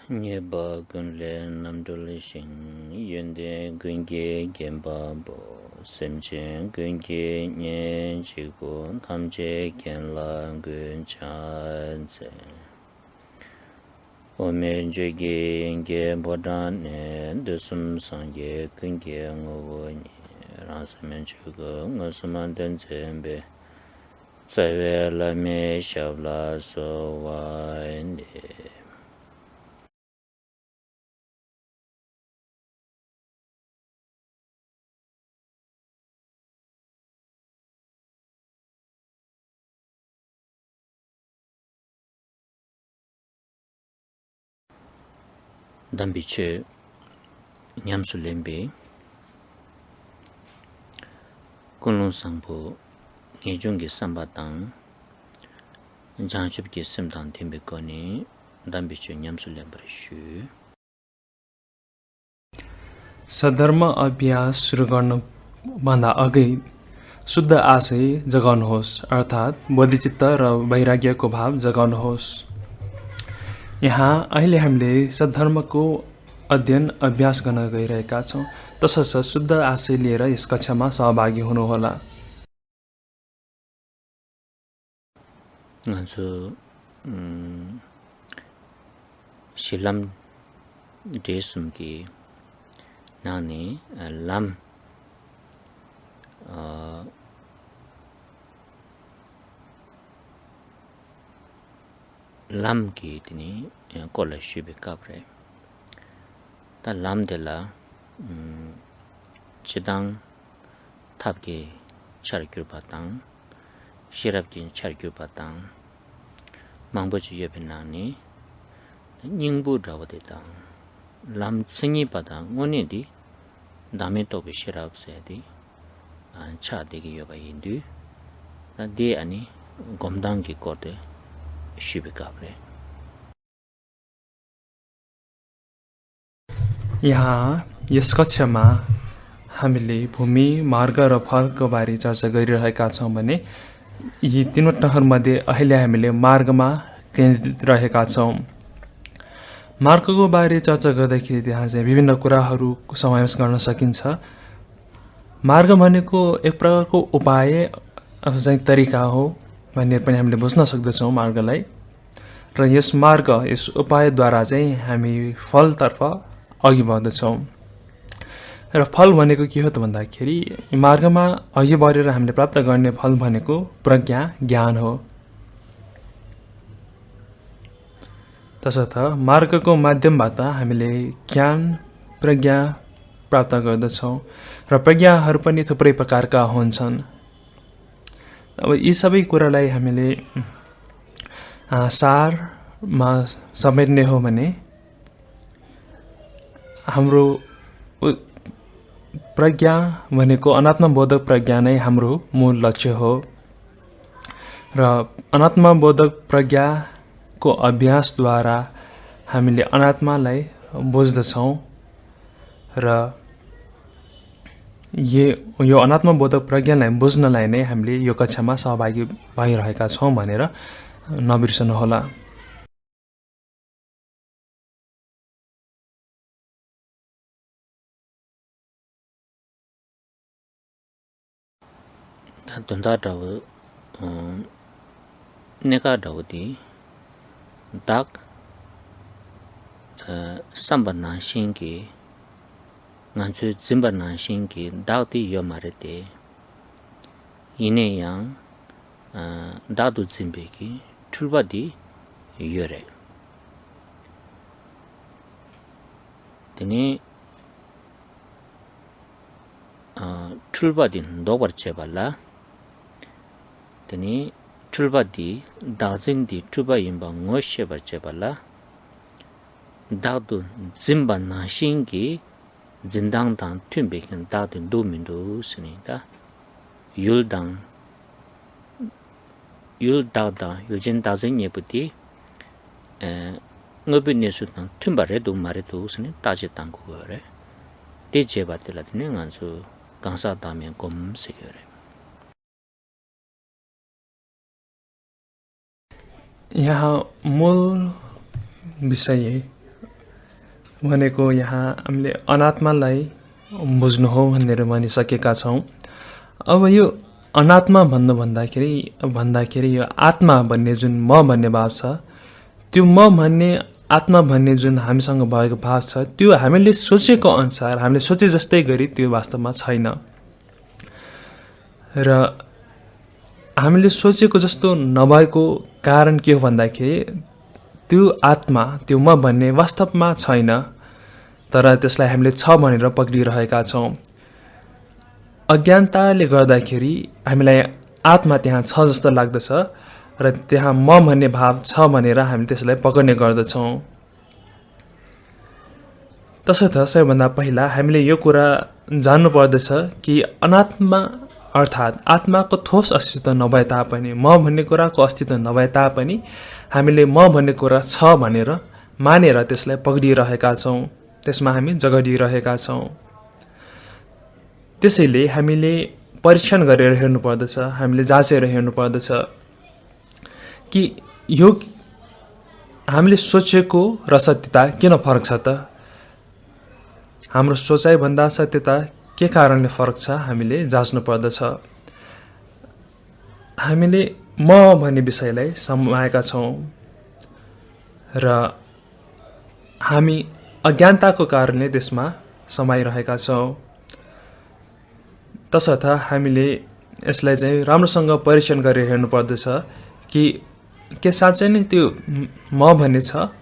Nyeba gunle namdole shing yunde gunge genpa bo semchen gunge nyen chigo tamche genla gun chanze ome joge nge bodan ne dusum sangye gunge ngogo ni ransamen chigo ngosuman denzembe tsawe lame shabla so wa ende dambiche nyamsulembe kunlun sangpo ngejungi sambatang janchubki simtang tembe koni dambiche nyamsulembre shu सद्धर्म अभ्यास सुरु गर्नुभन्दा अघि शुद्ध आशय जगाउनुहोस् अर्थात् बोधिचित्त र वैराग्यको भाव जगाउनुहोस्। यहाँ अहिले हामीले सद्धर्मको अध्ययन अभ्यास गर्न गइरहेका छौँ, तसर्थ शुद्ध आशय लिएर यस कक्षामा सहभागी हुनुहोला। शिलम देशुमकी नानी lam lam ki tini kola shibe kapre ta lam de la chidang tapki charkyur patang shirapki charkyur patang mangbochi yebe nani nyingbu rawade tang lam tsingi patang ngone di dame tobe shirap se di cha degi yoba yindu ta de ani gomdang ki korde shibe kapre यहाँ यस कक्षामा हामीले भूमि मार्ग र फलको बारे चर्चा गरिरहेका छौँ भने यी तीनवटाहरूमध्ये अहिले हामीले मार्गमा केन्द्रित रहेका छौँ। मार्गको बारे चर्चा गर्दाखेरि त्यहाँ चाहिँ विभिन्न कुराहरू समावेश गर्न सकिन्छ। मार्ग भनेको एक प्रकारको उपाय अथवा चाहिँ तरिका हो भनेर पनि हामीले बुझ्न सक्दछौँ मार्गलाई, र यस मार्ग यस उपायद्वारा चाहिँ हामी फलतर्फ अघि बढ्दछौँ। र फल भनेको के हो त भन्दाखेरि मार्गमा अघि बढेर हामीले प्राप्त गर्ने फल भनेको प्रज्ञा ज्ञान हो। तसर्थ मार्गको माध्यमबाट हामीले ज्ञान प्रज्ञा प्राप्त गर्दछौँ र प्रज्ञाहरू पनि थुप्रै प्रकारका हुन्छन्। अब यी सबै कुरालाई हामीले सारमा समेट्ने हो भने हाम्रो प्रज्ञा भनेको अनात्मबोधक प्रज्ञा नै हाम्रो मूल लक्ष्य हो र अनात्मबोधक प्रज्ञाको अभ्यासद्वारा हामीले अनात्मालाई बुझ्दछौँ र यो अनात्मबोधक प्रज्ञालाई बुझ्नलाई नै हामीले यो कक्षामा सहभागी भइरहेका छौँ भनेर नबिर्सनुहोला। Tunda dawu neka dawu di dak samba nanshin ki nganchu zimba nanshin ki dak di yomare de ine yang dak du zimbe ki tulba di yore teni tulba di ndobar chebala teni tulba di dazin di tulba yimba ngoshe barchebala dagdu zimba nashin ki zindang dang tunbe kan dagdu do mindu sini da yul dagda yul jin dazin yebuti ngobi nesu dang tunba redu maredu sini taji dang kukore de jebatila teni ngansu gangsa damien gom sekore। यहाँ मूल विषय भनेको यहाँ हामीले अनात्मालाई बुझ्नु हो भनेर भनिसकेका छौँ। अब यो अनात्मा भन्दाखेरि यो आत्मा भन्ने जुन म भन्ने भाव छ, त्यो म भन्ने आत्मा भन्ने जुन हामीसँग भएको भाव छ, त्यो हामीले सोचेको अनुसार, हामीले सोचे जस्तै गरी त्यो वास्तवमा छैन। र हामीले सोचेको जस्तो नभएको कारण के हो भन्दाखेरि त्यो आत्मा, त्यो म भन्ने वास्तवमा छैन, तर त्यसलाई हामीले छ भनेर पक्रिरहेका छौँ। अज्ञानताले गर्दाखेरि हामीलाई आत्मा त्यहाँ छ जस्तो लाग्दछ र त्यहाँ म भन्ने भाव छ भनेर हामीले त्यसलाई पक्र्ने गर्दछौँ। तसर्थ सबैभन्दा पहिला हामीले यो कुरा जान्नु पर्दछ कि अनात्मा अर्थात् आत्माको ठोस अस्तित्व नभए तापनि, म भन्ने कुराको अस्तित्व नभए तापनि हामीले म भन्ने कुरा छ भनेर मानेर त्यसलाई पक्रिरहेका छौँ, त्यसमा हामी जगडिरहेका छौँ। त्यसैले हामीले परीक्षण गरेर हेर्नु पर्दछ, हामीले जाँचेर हेर्नु पर्दछ कि यो हामीले सोचेको र सत्यता किन फरक छ त? हाम्रो सोचाइभन्दा सत्यता के कारणले फरक छ हामीले जाँच्नु पर्दछ। हामीले म भन्ने विषयलाई समाएका छौँ र हामी अज्ञानताको कारणले त्यसमा समाइरहेका छौँ। तसर्थ हामीले यसलाई चाहिँ राम्रोसँग परीक्षण गरेर हेर्नु पर्दछ कि के साँच्चै नै त्यो म भन्ने छ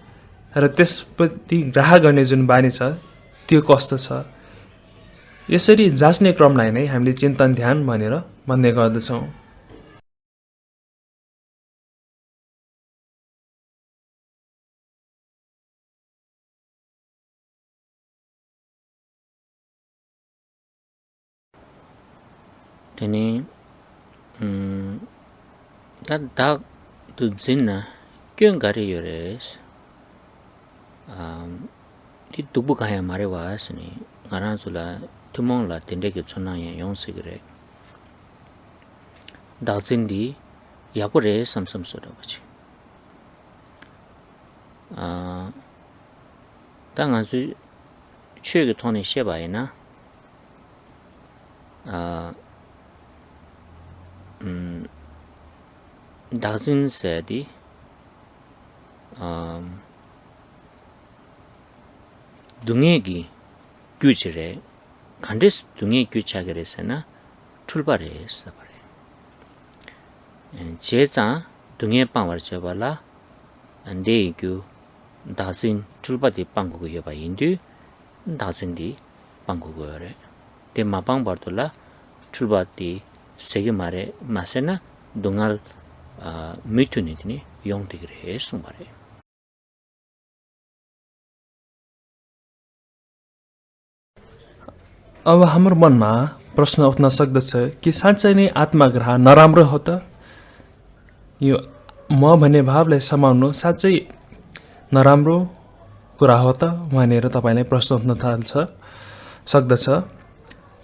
र त्यसप्रति ग्राह गर्ने जुन बानी छ त्यो कस्तो छ। यसरी जाँच्ने क्रमलाई नै हामीले चिन्तन ध्यान भनेर भन्ने गर्दछौँ। Tene dak tu zinna kyun gari yores ti tubu kaya mare was ni ngaran sula tumong la tende ke chona ya yong sigre dak zindi yapore samsam soda bachi ta ngan su chue ge thone sheba ina dazin sedi dungegi gyuchire khandis dunge gyuchagere sena tulbare sabare jeja dunge pangwar jabala ande gyu dazin tulbadi panggu yoba indu dazin di panggu gore te mapang bartola tulbadi sege mare masena dungal मिथुनी तिनी young दिगरे सुमरे अब हाम्रो मनमा प्रश्न उठ्न सक्दछ कि साँच्चै नै आत्मग्रह नराम्रो हो त? यो म भन्ने भावलाई समाउनु साँच्चै नराम्रो कुरा हो त भनेर तपाईलाई प्रश्न उठ्न सक्दछ।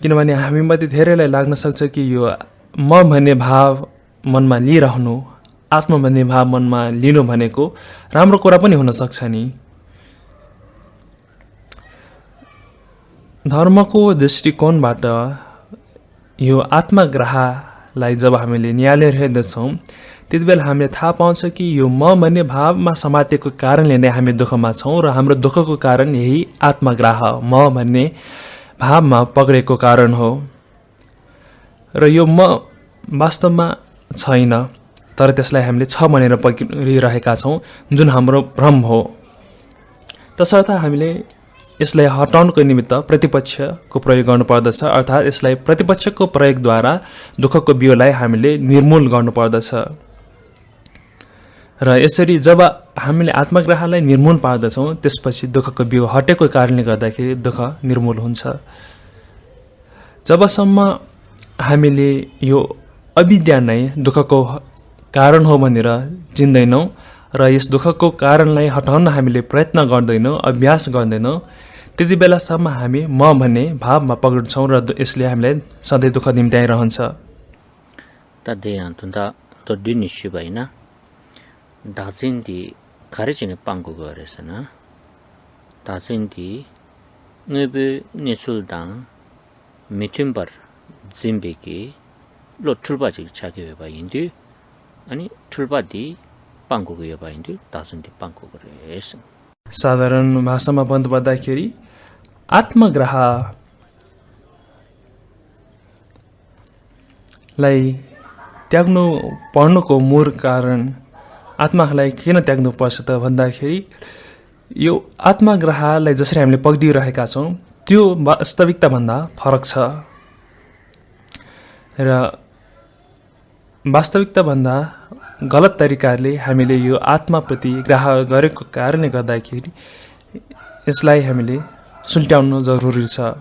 किनभने हामीमध्ये धेरैलाई लाग्न सक्छ कि यो म भन्ने भाव मनमा लिइरहनु, आत्मा भन्ने भाव मनमा लिनु भनेको राम्रो कुरा पनि हुन सक्छ नि। धर्मको दृष्टिकोणबाट यो आत्मग्रहलाई जब हामीले निहालेर हेर्दछौँ त्यति बेला हामीले थाहा पाउँछ कि यो म भन्ने भावमा समातेको कारणले नै हामी दुःखमा छौँ र हाम्रो दुःखको कारण यही आत्मग्रह म भन्ने भावमा पक्रेको कारण हो। र यो म वास्तवमा छैन, तर त्यसलाई हामीले छ भनेर पक्रिरहेका छौँ, जुन हाम्रो भ्रम हो। तसर्थ हामीले यसलाई हटाउनको निमित्त प्रतिपक्षको प्रयोग गर्नुपर्दछ, अर्थात् यसलाई प्रतिपक्षको प्रयोगद्वारा दुःखको बिउलाई हामीले निर्मूल गर्नुपर्दछ। र यसरी जब हामीले आत्मग्रहलाई निर्मूल पार्दछौँ त्यसपछि दुःखको बिउ हटेको कारणले गर्दाखेरि दुःख निर्मूल हुन्छ। जबसम्म हामीले यो अविद्या नै दुःखको कारण हो भनेर चिन्दैनौँ र यस दुःखको कारणलाई हटाउन हामीले प्रयत्न गर्दैनौँ, अभ्यास गर्दैनौँ, त्यति बेलासम्म हामी म भन्ने भावमा पक्रिन्छौँ र यसले हामीलाई सधैँ दुःख निम्त्याइरहन्छ। तदे अन्तन्दा तोडी निश्चय भएन दाजिन्दी खारेचिने पाङ्गो गरेछन् 다진디 뇌부 내출당 미팀버 짐베기 로 출바지 차게 바인디 아니 출바디 빵고게 바인디 다진디 빵고게 했음 साधारण भाषामा भन्नुपर्दाखेरि आत्मग्रहलाई त्याग्नु पर्नुको मूल कारण आत्मालाई किन त्याग्नु पर्छ त भन्दाखेरि यो आत्मग्रहलाई जसरी हामीले पक्रिरहेका छौँ त्यो वास्तविकताभन्दा फरक छ र वास्तविकताभन्दा गलत तरिकाले हामीले यो आत्माप्रति ग्राह गरेको कारणले गर्दाखेरि यसलाई हामीले सुल्ट्याउनु जरुरी छ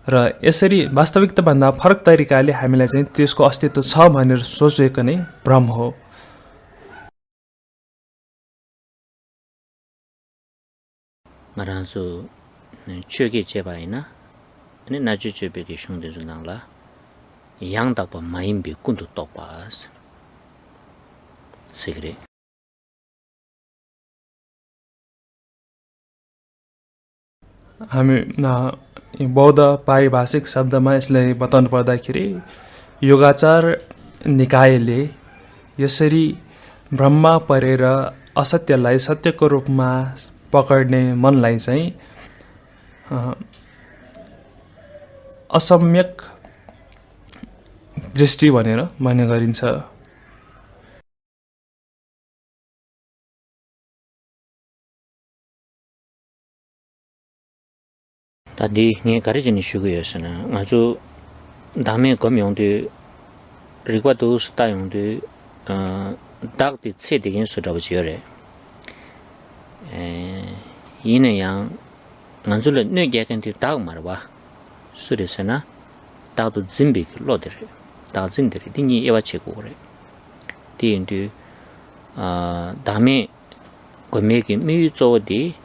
र यसरी वास्तविकताभन्दा फरक तरिकाले हामीलाई चाहिँ त्यसको अस्तित्व छ भनेर सोचेको नै भ्रम हो 말아서 최게 제바이나 아니 나주 제베게 형대 준당라 양답바 마인비 군도 똑바스 세그래 हामी बौद्ध पारिभाषिक शब्दमा यसलाई बताउनु पर्दाखेरि योगाचार निकायले यसरी भ्रममा परेर असत्यलाई सत्यको रूपमा पकड्ने मनलाई चाहिँ असम्यक दृष्टि भनेर मान्ने गरिन्छ 다디 네 가르치는 수고였으나 아주 다음에 검용도 리과도 스타용도 딱디 체되긴 수다버지요래 이는 양 만줄을 뇌게한테 딱 말봐 수리스나 다도 진비 로데래 다 진들이 딩이 예와치고 그래 디인도 다음에 검매기 미조디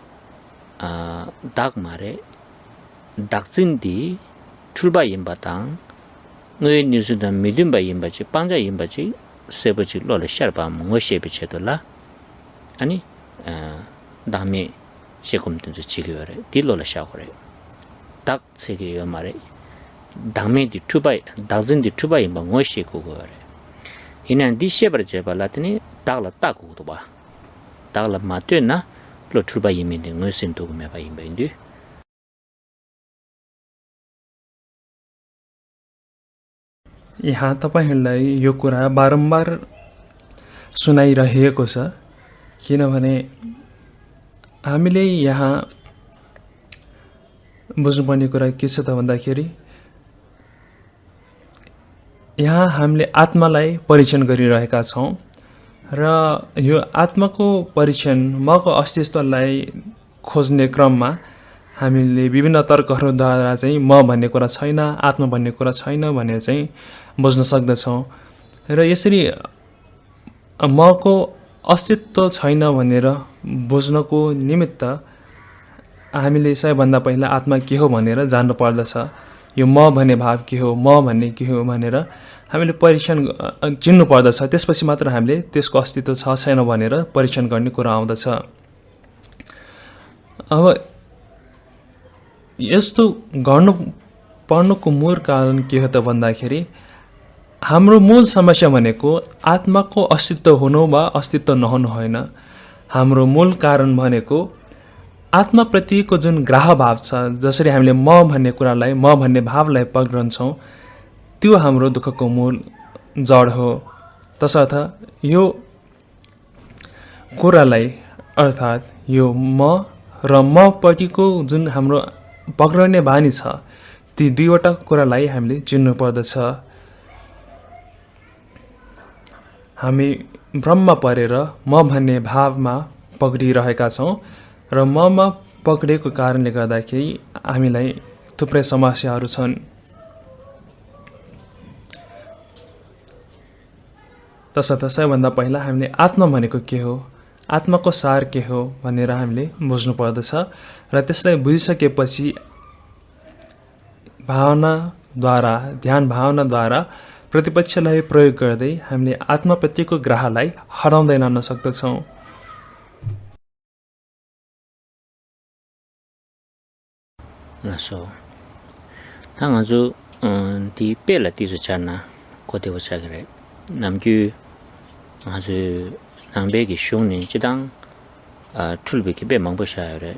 딱 말에 닥진디 출바 임바당 너의 뉴스다 미dim바 임바지 빵자 임바지 세버지 로레 샤르바 뭐셰비체돌라 아니 다음에 시금든지 지겨래 딜로라 샤고래 딱 세계여 말에 다음에디 투바이 닥진디 투바 임바 뭐셰고 거래 이난 디셰버 제발라더니 딱라 딱고도 봐 딱라 마트나 로 투바 임인데 뭐신 도구메 봐 임바인데 यहाँ तपाईहरुलाई यो कुरा बारम्बार सुनाइरहेको छ किनभने हामीले यहाँ बुझ्नुपर्ने कुरा के छ त भन्दाखेरि यहाँ हामीले आत्मालाई परीक्षण गरिरहेका छौं र यो आत्माको परीक्षण मको अस्तित्वलाई खोज्ने क्रममा हामीले विभिन्न तर्कहरूद्वारा चाहिँ म भन्ने कुरा छैन आत्मा भन्ने कुरा छैन भनेर चाहिँ बुझ्न सक्दछौं र यसरी मको अस्तित्व छैन भनेर बुझ्नको निमित्त हामीले सबैभन्दा पहिला आत्मा के हो भनेर जान्नु पर्दछ यो म भन्ने भाव के हो म भन्ने के हो भनेर हामीले परीक्षण चिन्नु पर्दछ त्यसपछि मात्र हामीले त्यसको अस्तित्व छ छैन भनेर परीक्षण गर्ने कुरा आउँदछ अब यस्तो गर्नु पर्नुको मूल कारण के हो त भन्दाखेरि हाम्रो मूल समस्या भनेको आत्माको अस्तित्व हुनु वा अस्तित्व नहुनु होइन हाम्रो मूल कारण भनेको आत्माप्रतिको जुन ग्राह भाव छ जसरी हामीले म भन्ने कुरालाई म भन्ने भावलाई पक्रन्छौं त्यो हाम्रो दुःखको मूल जड हो तसर्थ यो कुरालाई अर्थात यो म र म प्रतिको जुन हाम्रो पक्रने बानी छ ती दुईवटा कुरालाई हामीले चिन्नु पर्दछ हामी भ्रममा परेर म भन्ने भावमा पक्रिरहेका छौं र ममा पक्रेको कारणले गर्दाखेरि हामीलाई थुप्रै समस्याहरू छन् तसर्थ सबैभन्दा पहिला हामीले आत्मा भनेको के हो आत्माको सार के हो भनेर हामीले बुझ्नु पर्दछ र त्यसलाई बुझिसकेपछि भावनाद्वारा ध्यान भावनाद्वारा प्रतिपक्षलाई प्रयोग गर्दै हामीले आत्माप्रतिको ग्राहलाई हराउँदै लान सक्दछौं 나서 당아주 디 벨라 디즈잖아 고대워차 그래 남규 아주 남백이 쇼니 지당 출백이 배 망보샤래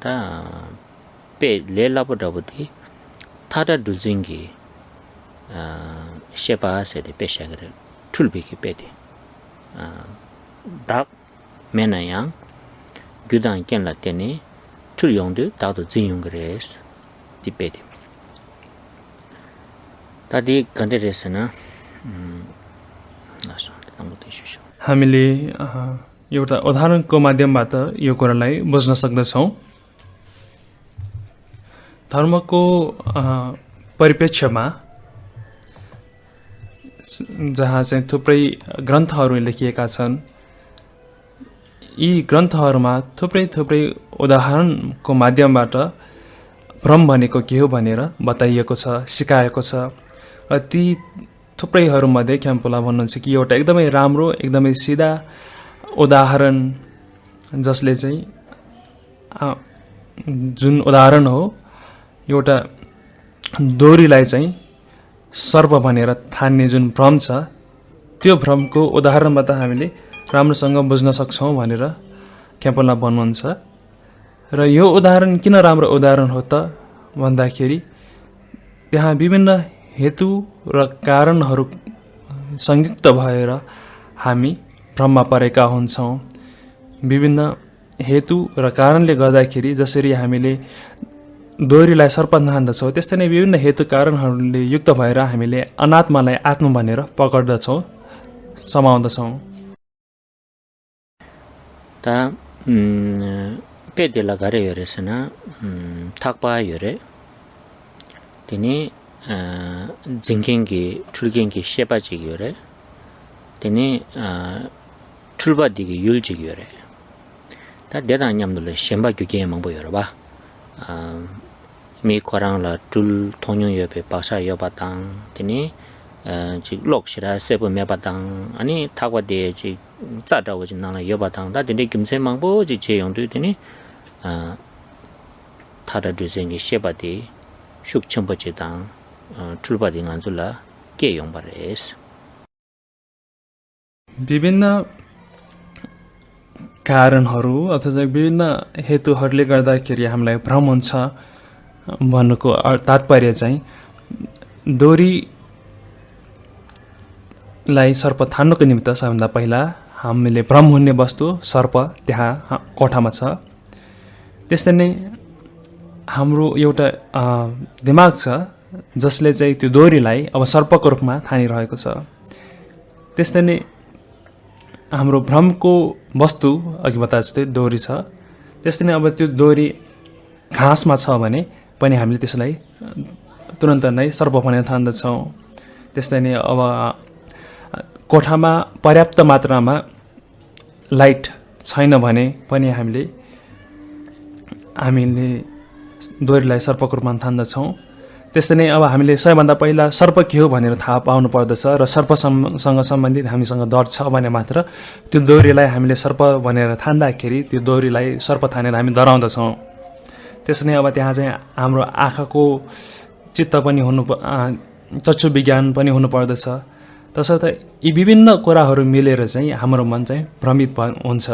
다배 레라보다보디 타다 두징기 셰바세데 배샤 그래 출백이 배디 닭 매나양 규단 깬라테니 출용도 다도 진용 그래스 디베디 다디 컨데레스나 나서 नम्बरले इस्यु हामीले एउटा उदाहरणको माध्यमबाट यो कुरालाई बुझ्न सक्दछौँ धर्मको परिप्रेक्ष्यमा जहाँ चाहिँ थुप्रै ग्रन्थहरू लेखिएका छन् यी ग्रन्थहरूमा थुप्रै उदाहरणको माध्यमबाट भ्रम भनेको के हो भनेर बताइएको छ सिकाएको छ र ती थुप्रैहरूमध्ये क्याम्पोला भन्नुहुन्छ कि एउटा एकदमै राम्रो एकदमै सिधा उदाहरण जसले चाहिँ जुन उदाहरण हो एउटा दोरीलाई चाहिँ सर्प भनेर ठान्ने जुन भ्रम छ त्यो भ्रमको उदाहरणबाट हामीले राम्रोसँग बुझ्न सक्छौँ भनेर क्याम्पोला भन्नुहुन्छ र यो उदाहरण किन राम्रो उदाहरण हो त भन्दाखेरि त्यहाँ विभिन्न हेतु र कारणहरू संयुक्त भएर हामी भ्रममा परेका हुन्छौँ विभिन्न हेतु र कारणले गर्दाखेरि जसरी हामीले दोरीलाई सर्प ठान्दछौँ त्यस्तै नै विभिन्न हेतु कारणहरूले युक्त भएर हामीले अनात्मालाई आत्मा भनेर पक्र्दछौँ समाउँदछौँ ता पेदेला गरे योरेसना थाक्पा योरे तिनी जिङकेङकी ठुल्केङकी शेपा चिग्यो रे तिनी ठुल्बा दिगी युल चिग्यो रे ता देदा न्यामदले शेम्बा gyuge mangbo yorba mi korangla tul thonyo yobe pasha yobatang tini ji lokshira sebu mebatang ani thakwa de ji chada wo jin nang yobatang da tini kimse mangbo ji je yongdu tini thada duzengi sheba de shuk chombo jedang 출바디 간줄라 के용바레스 विभिन्न कारणहरू अथवा विभिन्न हेतुहरूले गर्दाखेरि हामीलाई भ्रम हुन्छ भन्नुको तात्पर्य चाहिँ दोरीलाई सर्प थान्नुको निमित्त सबभन्दा पहिला हामीले भ्रम हुने वस्तु सर्प त्यहाँ कोठामा छ त्यस्तै नै हाम्रो एउटा दिमाग छ जसले चाहिँ त्यो दोरीलाई अब सर्पको रूपमा ठानिरहेको छ त्यस्तै नै हाम्रो भ्रमको वस्तु अघि बताए जस्तै दोरी छ त्यस्तै नै अब त्यो दोरी घाँसमा छ भने पनि हामीले त्यसलाई तुरन्त नै सर्प भनेर ठान्दछौँ त्यस्तै नै अब कोठामा पर्याप्त मात्रामा लाइट छैन भने पनि हामीले दोरीलाई सर्पको रूपमा ठान्दछौँ त्यस्तै नै अब हामीले सबैभन्दा पहिला सर्प के हो भनेर थाहा पाउनु पर्दछ र सर्पसँग सम्बन्धित हामीसँग डर छ भने मात्र त्यो दोरीलाई हामीले सर्प भनेर ठान्दाखेरि त्यो दोरीलाई सर्प ठानेर हामी डराउँदछौँ त्यसै नै अब त्यहाँ चाहिँ हाम्रो आँखाको चित्त पनि चक्षु विज्ञान पनि हुनुपर्दछ तसर्थ यी विभिन्न कुराहरू मिलेर चाहिँ हाम्रो मन चाहिँ भ्रमित हुन्छ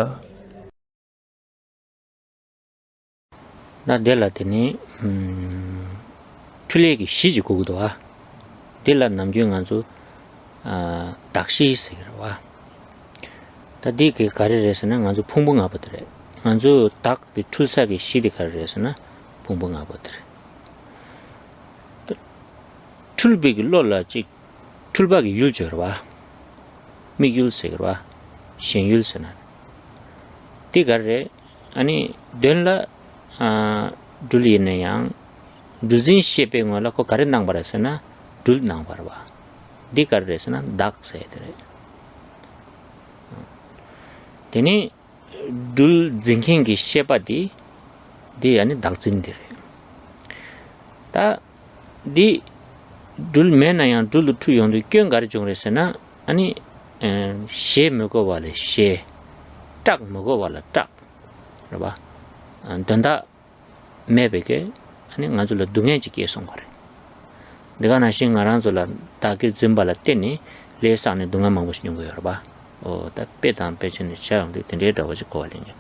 나델라더니 출레기 시지 고고도 와 델라 남경안주 닥시 있어요 다디게 가르레서는 아주 풍부하거든 아주 딱 출사기 시디 가르레서는 풍부하거든 출백이 놀라지 출박이 율저와 미율세가 신율세나 디가레 아니 된라 둘리네양 둘진 셰페응을 거 가른 낭바라서나 둘 낭바라와 디가르레서나 닥세드레 되니 둘 징킹기 셰바디 디 아니 닥진디레 다디 둘 메나양 둘 투용도 껴가르 중에서나 아니 셰 먹어발레 셰딱 먹어발라 딱 봐봐 된다 매백에 아니 nga줄라 둥해지 계속 거래 내가 나시 nga랑줄라 다길 짐발라 때니 레산에 둥한 망고시 연구 여러 봐 다 빼단 빼지는 차용도 된대다 가지고 거리냐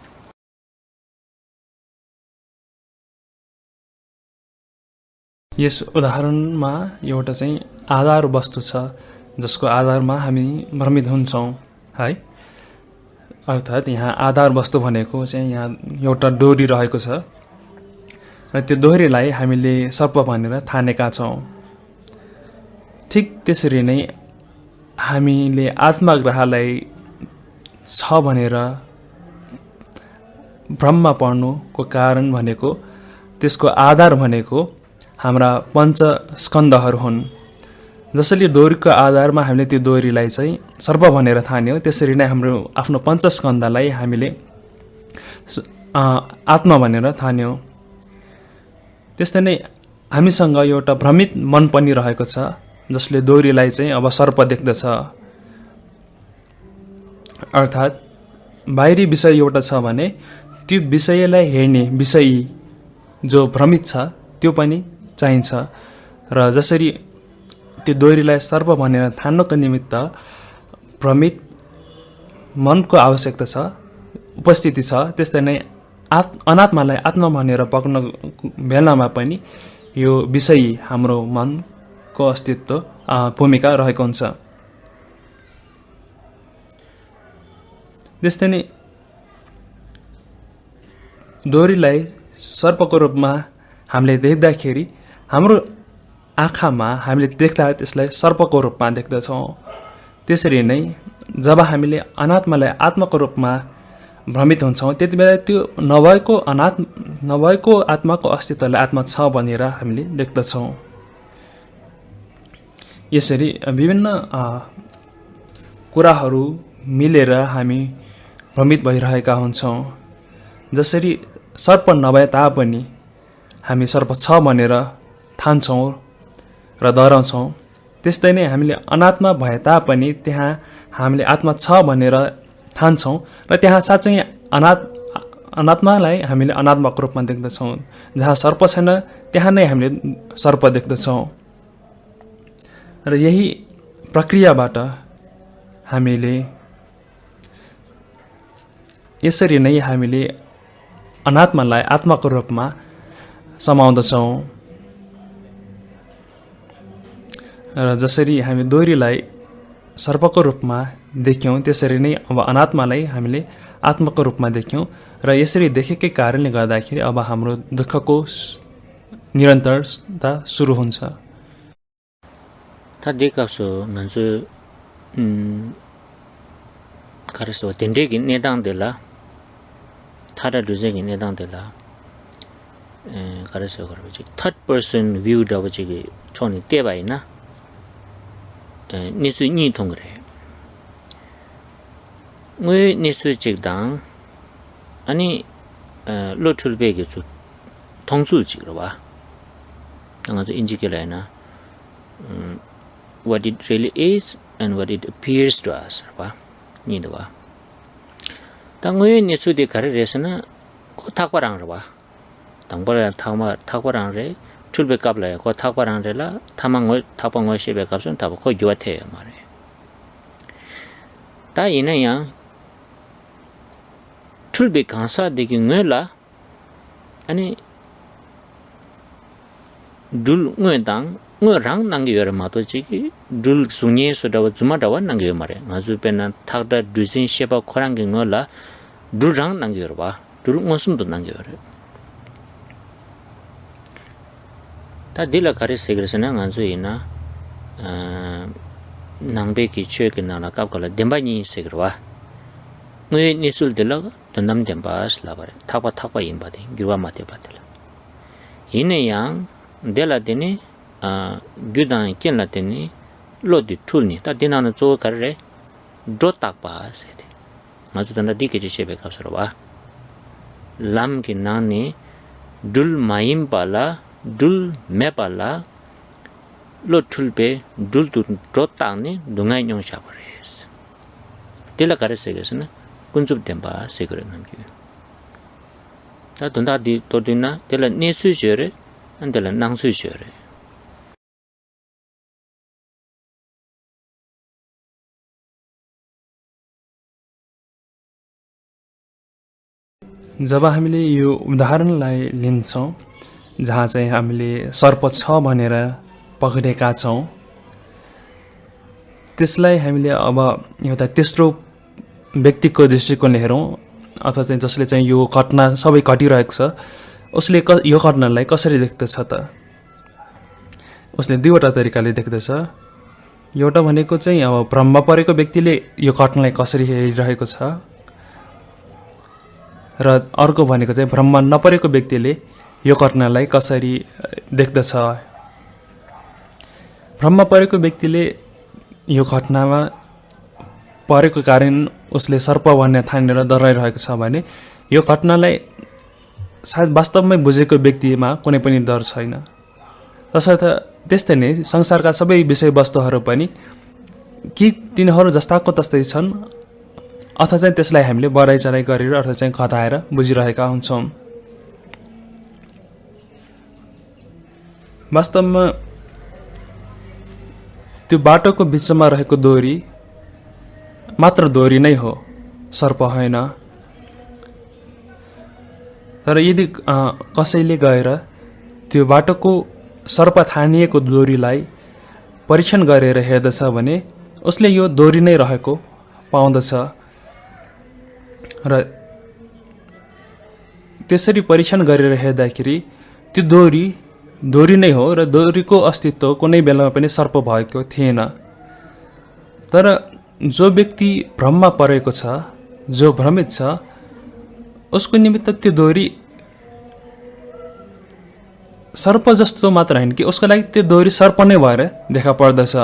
यस उदाहरणमा एउटा चाहिँ आधार वस्तु छ जसको आधारमा हामी भ्रमित हुन्छौँ है अर्थात् यहाँ आधार वस्तु भनेको चाहिँ यहाँ एउटा डोरी रहेको छ र त्यो डोरीलाई हामीले सर्प भनेर ठानेका छौँ ठिक त्यसरी नै हामीले आत्मग्रहलाई छ भनेर भ्रममा पर्नुको कारण भनेको त्यसको आधार भनेको हाम्रा पञ्च स्कन्धहरू हुन् जसरी डोरीको आधारमा हामीले त्यो डोरीलाई चाहिँ सर्प भनेर ठान्यौँ त्यसरी नै हाम्रो आफ्नो पञ्चस्कन्धलाई हामीले आत्मा भनेर ठान्यौँ त्यस्तै नै हामीसँग एउटा भ्रमित मन पनि रहेको छ जसले डोरीलाई चाहिँ अब सर्प देख्दछ अर्थात् बाहिरी विषय एउटा छ भने त्यो विषयलाई हेर्ने विषयी जो भ्रमित छ त्यो पनि चाहिन्छ र जसरी त्यो डोरीलाई सर्प भनेर ठान्नको निमित्त भ्रमित मनको आवश्यकता छ उपस्थिति छ त्यस्तै नै अनात्मालाई आत्मा भनेर पक्न बेलामा पनि यो विषयी हाम्रो मनको अस्तित्व भूमिका रहेको हुन्छ त्यस्तै नै डोरीलाई सर्पको रूपमा हामीले देख्दाखेरि हाम्रो आँखामा हामीले देख्दा त्यसलाई सर्पको रूपमा देख्दछौँ त्यसरी नै जब हामीले अनात्मालाई आत्माको रूपमा भ्रमित हुन्छौँ त्यति बेला त्यो नभएको आत्माको अस्तित्वलाई आत्मा छ भनेर हामीले देख्दछौँ यसरी विभिन्न कुराहरू मिलेर हामी भ्रमित भइरहेका हुन्छौँ जसरी सर्प नभए तापनि हामी सर्प छ भनेर ठान्छौँ र डराउँछौँ त्यस्तै नै हामीले अनात्मा भए तापनि त्यहाँ हामीले आत्मा छ भनेर ठान्छौँ र त्यहाँ साँच्चै अनात्मालाई हामीले अनात्माको रूपमा देख्दछौँ जहाँ सर्प छैन त्यहाँ नै हामीले सर्प देख्दछौँ र यही प्रक्रियाबाट हामीले यसरी नै हामीले अनात्मालाई आत्माको रूपमा समाउँदछौँ र जसरी हामी डोरीलाई सर्पको रूपमा देख्यौँ त्यसरी नै अब अनात्मालाई हामीले आत्माको रूपमा देख्यौँ र यसरी देखेकै कारणले गर्दाखेरि अब हाम्रो दुःखको निरन्तरता सुरु हुन्छ 다 देखाउँछु भन्छु 가르쳐 된대기 내당들라 타라 루제기 내당들라 가르쳐 그러지 third person view 더버지 촌이 떼바이나 니수 니통 그래 왜 니수 직당 아니 로출베기 주 통sul 지그러 봐 당아서 인지결에나 what it really is and what it appears to us 봐 니도 봐 당고에 니수디 가르레스나 고 탁바랑 봐 당벌에 탁바랑래 출백값래 고 탁바랑래라 타망을 탁방을 시백값은 다 고 유아태요 말해 다 이내야 출백 간사 되긴 왜라 아니 둘 응당 응랑 남겨요 마도지기 둘 중에 소다와 주마다와 남겨요 말해 아주 배나 탁다 두신 셰바 코랑게 응라 둘랑 남겨요 봐둘 응숨도 남겨요 다 딜라 가리 세그르스나 안주이나 낭베기 최게 나나 깝걸라 뎀바니 세그르와 왜 니술 딜라 돈남 뎀바스 라바레 탁바 임바데 기와 마테 바텔라 이내양 델라데니 규단 켄라테니 로디 툴니 다 디나는 조 가르레 드로탁바세데 마주단다 디케지 셰베 갑서와 람기 나니 둘 마임발라 둘 메발라 로툴베 둘두 드로탁니 농아이 용샤버레스 딜라 가르세게스나 군줍 뎀바 세그르 남기 다 돈다디 도디나 딜라 니수셔레 अनि त्यसलाई नाङ्सुस्यो अरे। जब हामीले यो उदाहरणलाई लिन्छौँ जहाँ चाहिँ हामीले सर्प छ भनेर पक्रेका छौँ, त्यसलाई हामीले अब एउटा तेस्रो व्यक्तिको दृष्टिकोणले हेरौँ, अथवा चाहिँ जसले चाहिँ यो घटना सबै घटिरहेको छ उसले यो घटनालाई कसरी देख्दछ त? उसले दुईवटा तरिकाले देख्दछ। एउटा भनेको चाहिँ अब भ्रममा परेको व्यक्तिले यो घटनालाई कसरी हेरिरहेको छ, र अर्को भनेको चाहिँ भ्रममा नपरेको व्यक्तिले यो घटनालाई कसरी देख्दछ। भ्रममा परेको व्यक्तिले यो घटनामा परेको कारण उसले सर्प भन्ने ठानेर डराइरहेको छ भने यो घटनालाई सायद वास्तवमै बुझेको व्यक्तिमा कुनै पनि डर छैन। तसर्थ त्यस्तै नै संसारका सबै विषयवस्तुहरू पनि कि तिनीहरू जस्ताको तस्तै छन् अथवा चाहिँ त्यसलाई हामीले बढाइचढाइ गरेर अथवा चाहिँ घटाएर बुझिरहेका हुन्छौँ। वास्तवमा त्यो बाटोको बिचमा रहेको दोरी मात्र दोरी नै हो, सर्प होइन। तर यदि कसैले गएर त्यो बाटोको सर्प ठानिएको दोरीलाई परीक्षण गरेर हेर्दछ भने उसले यो दोरी नै रहेको पाउँदछ। र त्यसरी परीक्षण गरेर हेर्दाखेरि त्यो दोरी नै हो र दोरीको अस्तित्व कुनै बेलामा पनि सर्प भएको थिएन। तर जो व्यक्ति भ्रममा परेको छ, जो भ्रमित छ, उसको निमित्त त्यो दोरी सर्प जस्तो मात्र होइन कि उसको लागि त्यो दोरी सर्प नै भएर देखा पर्दछ।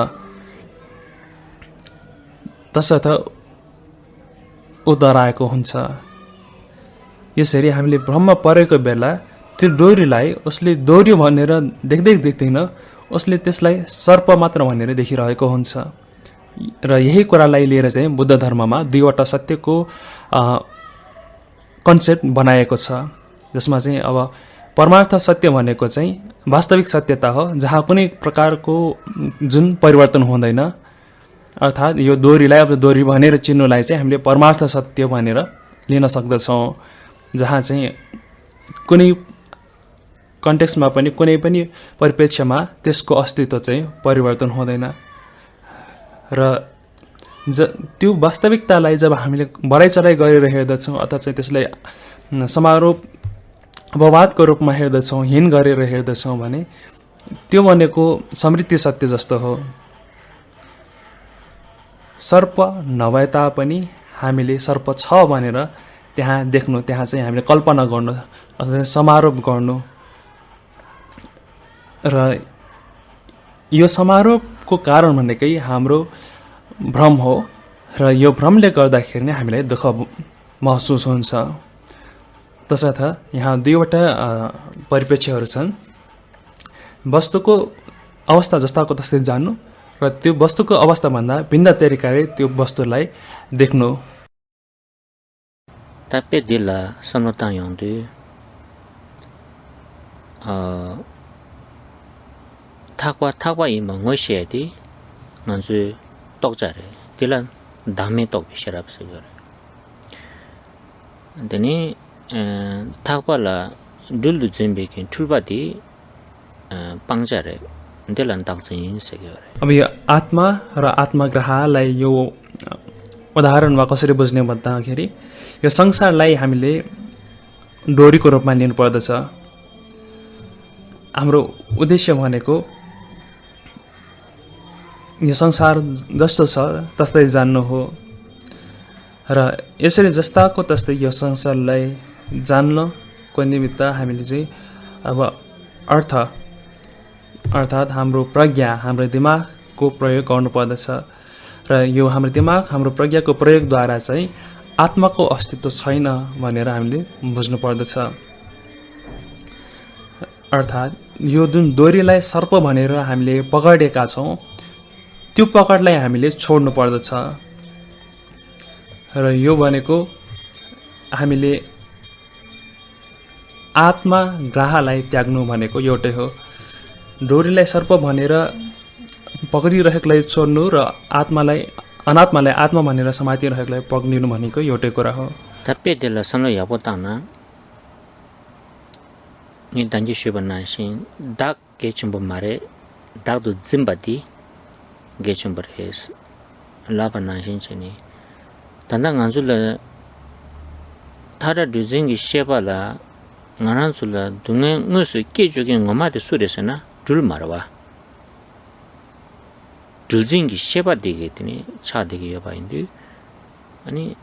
तसर्थ ऊ डराएको हुन्छ। यसरी हामीले भ्रममा परेको बेला त्यो डोरीलाई उसले दोरी भनेर देख्दैन, उसले त्यसलाई सर्प मात्र भनेर देखिरहेको हुन्छ। र यही कुरालाई लिएर चाहिँ बुद्ध धर्ममा दुईवटा सत्यको कन्सेप्ट बनाएको छ, जसमा चाहिँ अब परमार्थ सत्य भनेको चाहिँ वास्तविक सत्यता हो जहाँ कुनै प्रकारको जुन परिवर्तन हुँदैन। अर्थात् यो दोरीलाई अब दोरी भनेर चिन्नुलाई चाहिँ हामीले परमार्थ सत्य भनेर लिन सक्दछौँ, जहाँ चाहिँ कुनै कन्टेक्स्टमा पनि कुनै पनि परिप्रेक्ष्यमा त्यसको अस्तित्व चाहिँ परिवर्तन हुँदैन। र त्यो वास्तविकतालाई जब हामीले बढाइचढाइ गरेर हेर्दछौँ अथवा चाहिँ त्यसलाई समारोह अपवादको रूपमा हेर्दछौँ, हीन गरेर हेर्दछौँ भने त्यो भनेको समृद्धि सत्य जस्तो हो। सर्प नभए तापनि हामीले सर्प छ भनेर त्यहाँ देख्नु, त्यहाँ चाहिँ हामीले कल्पना गर्नु अथवा समारोह गर्नु, र यो समारोहको कारण भनेकै हाम्रो भ्रम हो। र यो भ्रमले गर्दाखेरि नै हामीलाई दुःख महसुस हुन्छ। तसर्थ यहाँ दुईवटा परिप्रेक्ष्यहरू छन्, वस्तुको अवस्था जस्ताको तस्तै जान्नु र त्यो वस्तुको अवस्थाभन्दा भिन्न तरिकाले त्यो वस्तुलाई देख्नु। Tapi dila sanotang yang tu thakwa ima ngoshe di nganzu tokjare dila dame tok bisharap segar. Deni thakwa la dulu jembe kin tulba di pangjare dila takjin segar. अब यो आत्मा र आत्मग्रहलाई यो उदाहरणमा कसरी बुझ्ने भन्दाखेरि यो संसारलाई हामीले डोरीको रूपमा लिनुपर्दछ। हाम्रो उद्देश्य भनेको यो संसार जस्तो छ तस्तै जान्नु हो, र यसरी जस्ताको तस्तै यो संसारलाई जान्नको निमित्त हामीले चाहिँ अब अर्थात् हाम्रो प्रज्ञा, हाम्रो दिमागको प्रयोग गर्नुपर्दछ। र यो हाम्रो दिमाग, हाम्रो प्रज्ञाको प्रयोगद्वारा चाहिँ आत्माको अस्तित्व छैन भनेर हामीले बुझ्नुपर्दछ। अर्थात् यो जुन दोरीलाई सर्प भनेर हामीले पकडेका छौँ त्यो पकडलाई हामीले छोड्नु पर्दछ। र यो भनेको हामीले आत्मा ग्राहलाई त्याग्नु भनेको एउटै हो। डोरीलाई सर्प भनेर पक्रिरहेकोलाई छोड्नु र अनात्मालाई आत्मा भनेर समातिरहेकोलाई पक्रिनु भनेको एउटै कुरा हो। 답변들 선로 여보다나 이 단지 쉬번나신 닭 개침본 말에 닭도 짐바디 개침버레스 라바나신 전에 단당 안줄라 타라 두징이 셰바라 나란술라 동네 무슨 깨주긴 엄마한테 소리서나 둘 말아와 둘징이 셰바디게 했더니 차되게 여봐인데 아니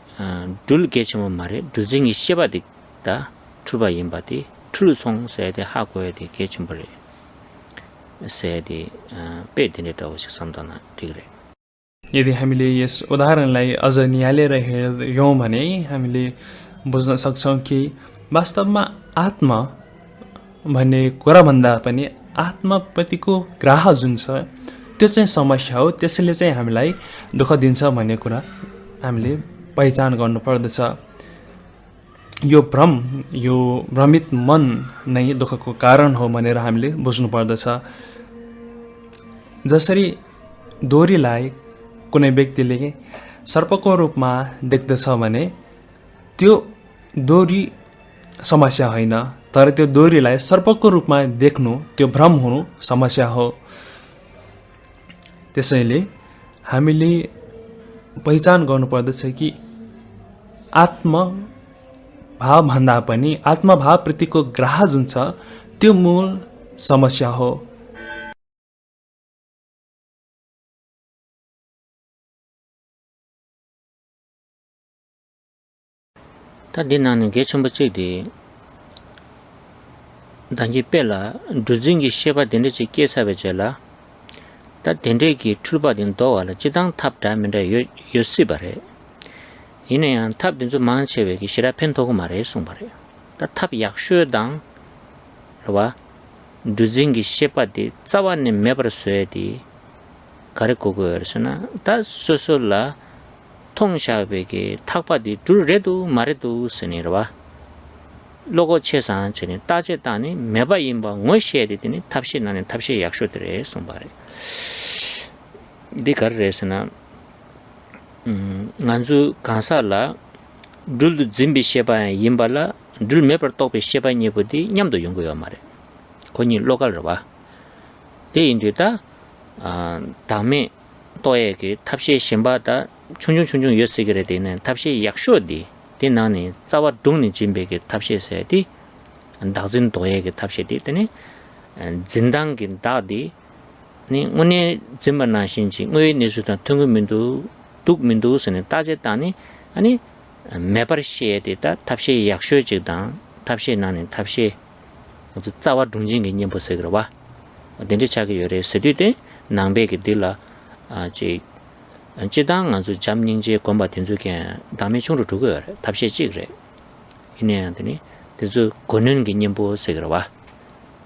둘 개침은 말에 둘징이 셰바디다 투바 임바디 툴송 세대 하고에 대 개침벌에 세대 पेटिनेटाउ सम्झना ठीक रहे। यदि हामीले यस उदाहरणलाई अझ निहालेर हेर्यौँ भने हामीले बुझ्न सक्छौँ कि वास्तवमा आत्मा भन्ने कुराभन्दा पनि आत्माप्रतिको ग्राह जुन छ त्यो चाहिँ समस्या हो, त्यसले चाहिँ हामीलाई दुःख दिन्छ भन्ने कुरा हामीले पहिचान गर्नुपर्दछ। यो भ्रम, यो भ्रमित मन नै दुःखको कारण हो भनेर हामीले बुझ्नुपर्दछ। जसरी डोरीलाई कुनै व्यक्तिले सर्पको रूपमा देख्दछ भने त्यो डोरी समस्या होइन, तर त्यो डोरीलाई सर्पको रूपमा देख्नु, त्यो भ्रम हुनु समस्या हो। त्यसैले हामीले पहिचान गर्नुपर्दछ कि आत्मभावभन्दा पनि आत्मभावप्रतिको ग्राह जुन छ त्यो मूल समस्या हो। ता दिनाने 개침버치디 단지 빼라 두징이 셰바 된데지 깨사베젤라 다 된데기 출바딘 도와라 지당 탑다면데 요시바레 이네한 탑딘주 만체베기 시라펜토고 말해 송바레 다 탑 약슈당 와 두징이 셰바디 짜와네 메버스웨디 가르코고르스나 다 소솔라 통샤베게 탁바디 둘레도 말에도 쓰니라 로고 체산 전에 따제다니 매바 임바 뭐시에디니 탑시 나는 탑시 약속들에 송바래 디가르레스나 난주 간사라 둘도 짐비 셰바 임발라 둘 매버 토페 셰바 니부디 냠도 연구요 말에 거니 로갈러봐 데인데다 다음에 또에게 탑시 심바다 충충충충 여세게래 되는 탑시 약쇼디 되나니 자와 동니 진베게 탑시에서디 다진 도에게 탑시디 되니 진당긴 다디 니 오늘 진만나신지 왜 내수다 통금민도 독민도스는 따졌다니 아니 매버시에 되다 탑시 약쇼지당 탑시 나는 탑시 모두 자와 동진게 님보세 그러봐 어딘지 자기 요래 쓰디데 남베게 딜라 아지 지당 아주 잠닝제 공부 된주게 다음에 총으로 두고 답시 찍으래 이내한테니 그래서 권는 개념보 세그러와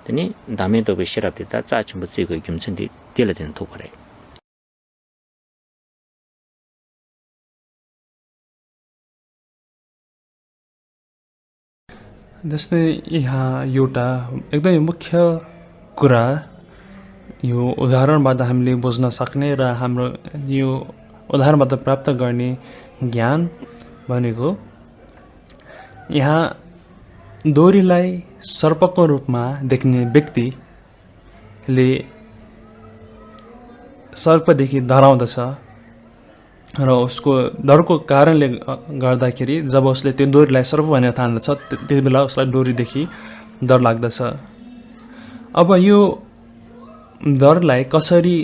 되니 다음에 또 베시랍됐다 짜침부 찍고 김천디 딜러된 도거래 जस्तै यहाँ एउटा एकदमै मुख्य कुरा यो उदाहरणबाट हामीले बुझ्न सक्ने र हाम्रो यो उदाहरणबाट प्राप्त गर्ने ज्ञान भनेको यहाँ डोरीलाई सर्पको रूपमा देख्ने व्यक्तिले सर्पदेखि डराउँदछ र उसको डरको कारणले गर्दाखेरि जब उसले त्यो डोरीलाई सर्प भनेर ठान्दछ त्यति बेला उसलाई डोरीदेखि डर लाग्दछ। अब यो डरलाई कसरी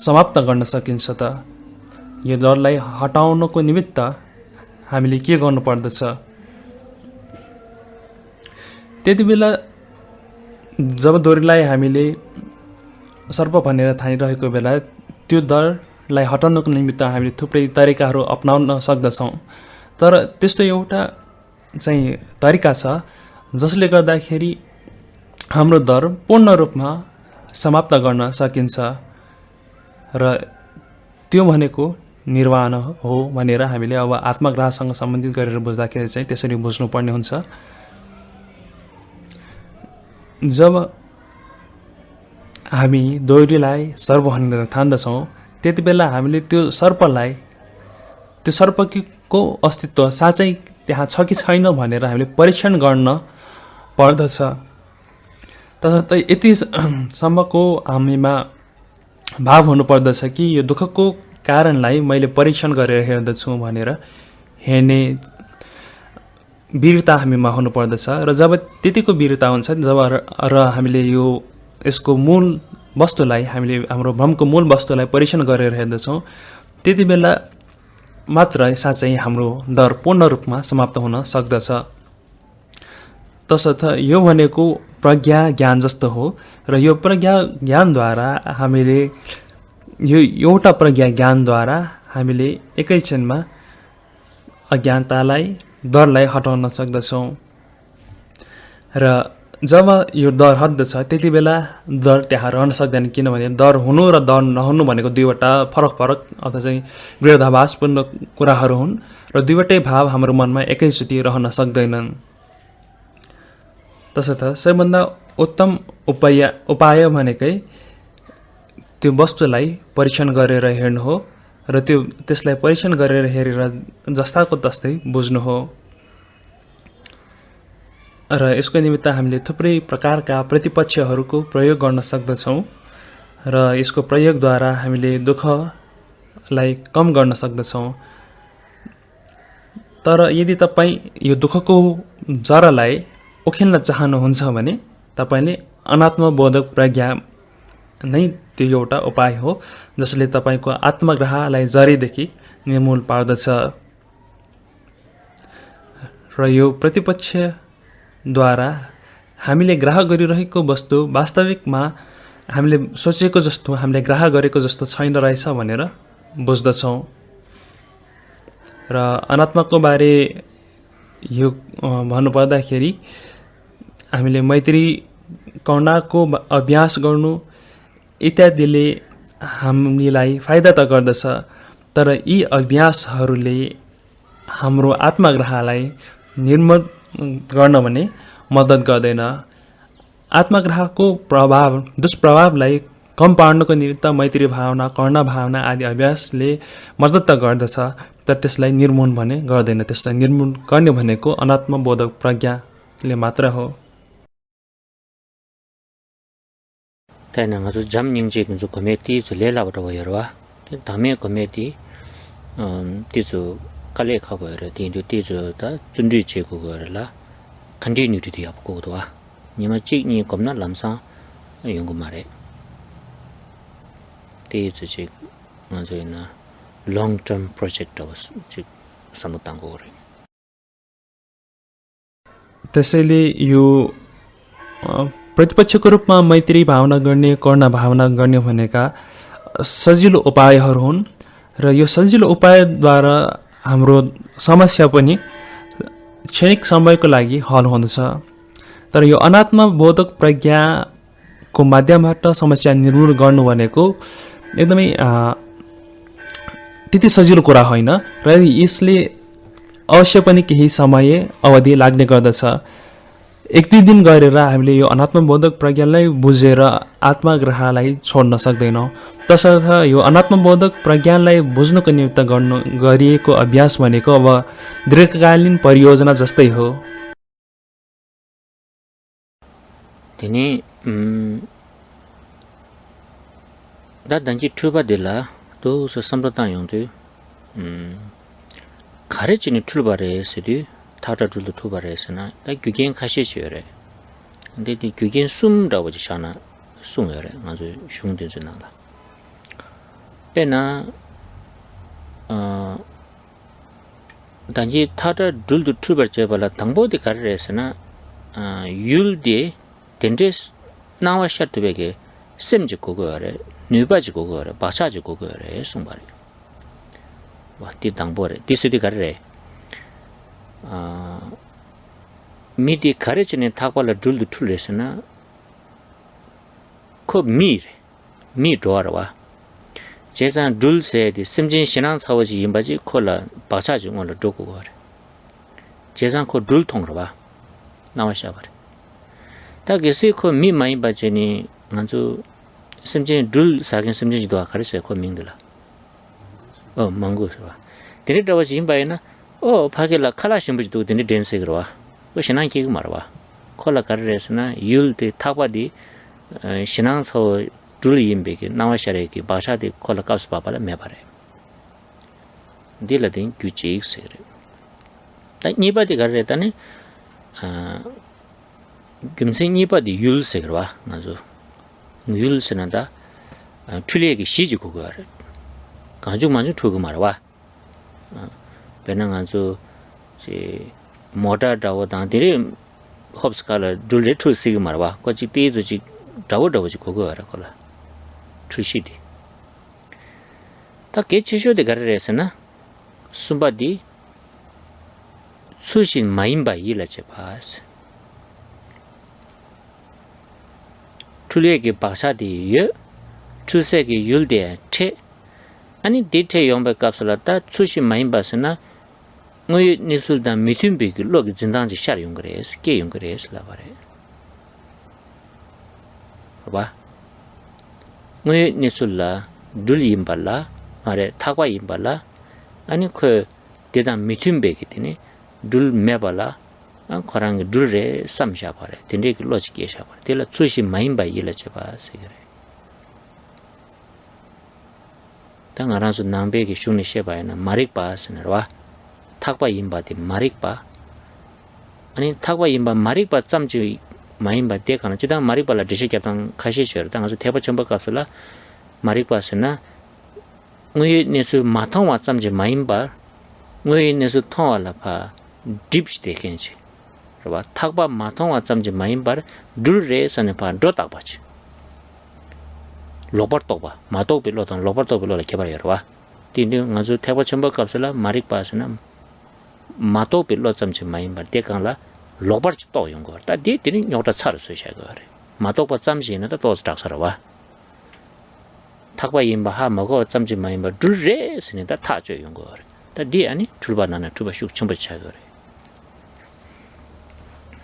समाप्त गर्न सकिन्छ त? यो डरलाई हटाउनको निमित्त हामीले के गर्नुपर्दछ? त्यति बेला जब डोरीलाई हामीले सर्प भनेर ठानिरहेको बेला त्यो डरलाई हटाउनको निमित्त हामीले थुप्रै तरिकाहरू अपनाउन सक्दछौँ। तर त्यस्तो एउटा चाहिँ तरिका छ जसले गर्दाखेरि हाम्रो डर पूर्ण रूपमा समाप्त गर्न सकिन्छ र त्यो भनेको निर्वाण हो भनेर हामीले अब आत्मग्राहसँग सम्बन्धित गरेर बुझ्दाखेरि चाहिँ त्यसरी बुझ्नुपर्ने हुन्छ। जब हामी दोरीलाई सर्प भनेर ठान्दछौँ त्यति बेला हामीले त्यो सर्पको अस्तित्व साँच्चै त्यहाँ छ कि छैन भनेर हामीले परीक्षण गर्न पर्दछ। तसर्थ यतिसम्मको हामीमा भाव हुनुपर्दछ कि यो दुःखको कारणलाई मैले परीक्षण गरेर हेर्दछु भनेर हेर्ने वीरता हामीमा हुनुपर्दछ। र जब त्यतिको वीरता हुन्छ जब हामीले यसको मूल वस्तुलाई हाम्रो भ्रमको मूल वस्तुलाई परीक्षण गरेर हेर्दछौँ त्यति बेला मात्र साँच्चै हाम्रो डर पूर्ण रूपमा समाप्त हुन सक्दछ। तसर्थ यो भनेको प्रज्ञा ज्ञान जस्तो हो र यो प्रज्ञा ज्ञानद्वारा हामीले यो एउटा प्रज्ञा ज्ञानद्वारा हामीले एकैछिनमा अज्ञानतालाई डरलाई हटाउन सक्दछौँ। र जब यो डर हट्दछ त्यति बेला डर त्यहाँ रहन सक्दैन, किनभने डर हुनु र डर नहुनु भनेको दुईवटा फरक अथवा चाहिँ विरोधाभासपूर्ण कुराहरू हुन् र दुईवटै भाव हाम्रो मनमा एकैचोटि रहन सक्दैनन्। तसर्थ सबैभन्दा उत्तम उपाय भनेकै त्यो वस्तुलाई परीक्षण गरेर हेर्नु हो र त्यसलाई परीक्षण गरेर हेरेर जस्ताको तस्तै बुझ्नु हो। र यसको निमित्त हामीले थुप्रै प्रकारका प्रतिपक्षहरूको प्रयोग गर्न सक्दछौँ र यसको प्रयोगद्वारा हामीले दुःखलाई कम गर्न सक्दछौँ। तर यदि तपाईँ यो दुःखको जरालाई उखेल्न चाहनुहुन्छ भने तपाईँले अनात्मबोधक प्रज्ञा नै त्यो एउटा उपाय हो जसले तपाईँको आत्मग्रहलाई जरीदेखि निर्मूल पार्दछ। र यो प्रतिपक्षद्वारा हामीले ग्रह गरिरहेको वस्तु वास्तविकमा हामीले सोचेको जस्तो हामीले ग्रह गरेको जस्तो छैन रहेछ भनेर बुझ्दछौँ। र अनात्माको बारे यो भन्नुपर्दाखेरि हामीले मैत्री करुणाको अभ्यास गर्नु इत्यादिले हामीलाई फाइदा त गर्दछ, तर यी अभ्यासहरूले हाम्रो आत्मग्रहलाई निर्मूल गर्न भने मद्दत गर्दैन। आत्मग्रहको दुष्प्रभावलाई कम पार्नको निमित्त मैत्री भावना करुणा भावना आदि अभ्यासले मद्दत त गर्दछ, तर त्यसलाई निर्मूल भने गर्दैन। त्यसलाई निर्मूल गर्ने भनेको अनात्मबोधक प्रज्ञाले मात्र हो। ताइनाङा जम निम्जे जो कमेटी जो लेलाबाट भएर वा धमे कमेटी त्यो कले खबर त्यो त्यो त जुन्डी चेको गरेला कन्टिन्युटी आपको तो वा निमा चिक नि कमना लमसा युंगु मारे त्यो चाहिँ मजैन लङ टर्म प्रोजेक्ट होस् चाहिँ समुदायको गरे। त्यसैले यो प्रतिपक्षको रूपमा मैत्री भावना गर्ने करुणा भावना गर्ने भनेका सजिलो उपायहरू हुन् र यो सजिलो उपायद्वारा हाम्रो समस्या पनि क्षणिक समयको लागि हल हुँदछ। तर यो अनात्मबोधक प्रज्ञाको माध्यमबाट समस्या निर्मूल गर्नु भनेको एकदमै त्यति सजिलो कुरा होइन र यसले अवश्य पनि केही समय अवधि लाग्ने गर्दछ। एक दुई दिन गरेर हामीले यो अनात्मबोधक प्रज्ञालाई बुझेर आत्मग्रहलाई छोड्न सक्दैनौँ। तसर्थ यो अनात्मबोधक प्रज्ञालाई बुझ्नुको निमित्त गरिएको अभ्यास भनेको अब दीर्घकालीन परियोजना जस्तै हो। तिनी दादांजी ठुबा दिला तो सम्प्रदाय हुन्थ्यो खारे चिनी ठुलबारे यसरी थाटा ठुलो ठुबारे यसना दा गुगेन खासे छ रे अन्ते गुगेन सुम दावजी साना सुम रे माजु सुम दिन जनाला पेना दांजी थाटा दुल ठुबार चेबला तंगबो दि खारे यसना युल दे टेन्डेस नावा शर्त बेगे सेमज कोगो रे न्युबाज कोगो रे भाषाज कोगो रे सुमबारे वा ती तंगबो रे तिसुदि खारे मि디 खारेचने थापाला दुल ठुलेसना खो मी डोरवा जेसा दुल से दि सिमजिन सिनान छवजी यमबाजी खोला भाषा जुङ ल डोको गरे जेसा खो दुल थोंगरवा नमस्कार भरे 다 게세 코 미 많이 바제니 아주 심지 둘 사긴 심지 지도 아카르세 코 민들라 망고스와 데리 더워지 임바이나 파게라 칼라 심부지도 데니 댄스 그러와 그 신앙 기그 말와 콜라 가르레스나 율데 타바디 신앙서 둘 임베게 나와샤레기 바샤디 콜라 카스 바발라 메바레 딜라딘 규칙 세레 다 니바디 가르레다니 금생 니바디 율세 그러와 아주 율세나다 틀리게 시지 그거 알아 가죽 만주 두고 말와 배낭 아주 제 모다 다워 당들이 홉스칼라 둘레 투시고 말와 거기 띠즈지 다워다워지 그거 알아 걸라 투시디 다 개치쇼데 가르레스나 숨바디 수신 마임바 일라체 바스 틀리게 바사디 예 투세게 율데 체 아니 데이터 용배 값을다 수신 마임바스나 뭐 니술다 미팀비기 로기 진단지 샤 용그레스 게 용그레스 라바레 봐 뭐 니술라 둘임발라 아래 타과 임발라 아니 그 대단 미팀비기 되니 둘 메발라 거랑 둘레 삼샤바레 된데 그 로직이 샤바레 딜라 수신 마임바 일라체 바스 그래 당 알아서 남배기 슈니 셰바이나 마릭 바스너와 탁바 임바디 마릭바 아니 탁바 임바 마릭바 짬지 마임바 데카나 지다 마릭바라 디시캡당 카시셔 당 아주 대바 전부 값을라 마릭바스나 뭐 네수 마통와 짬지 마임바 뭐 네수 통알라파 딥스테 켄지 그봐 탁바 마통와 짬지 마임바 둘레선에 파 도딱바지 로버토바 마토빌로던 로버토빌로라 개발해라 띠니 아주 대바 전부 값을라 마릭바스나 마토빌로 짬지 마임바 데칸라 로버트 또 용거 다 디디니 요다 차를 쓰셔 거래 마토바 짬지는 또 스탁서와 탁바 임바 하 먹어 짬지 마임바 둘레스니 다 타줘 용거 다 아니 줄바나나 두바 슉 전부 차 거래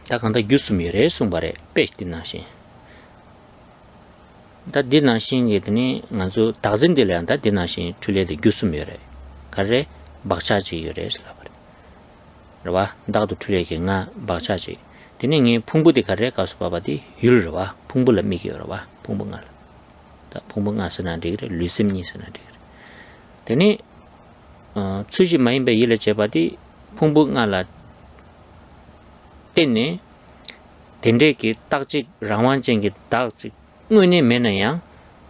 다 간다 유스미레 숭바레 베스티나시 다 디나신 게더니 아주 다진들한다 디나신 줄레데 규스미레 가레 박차지 요레슬라바레 라와 나도 줄레게 nga 박차지 디닝이 풍부디 가레 가서 봐바디 율러와 풍불라 미기요라와 풍붕알 다 풍붕아스나 디그레 리심니스나 디그레 데니 추지 마임베 일레 제바디 풍붕알라 때네 덴데기 딱지 라완쟁기 딱지 응니 메나야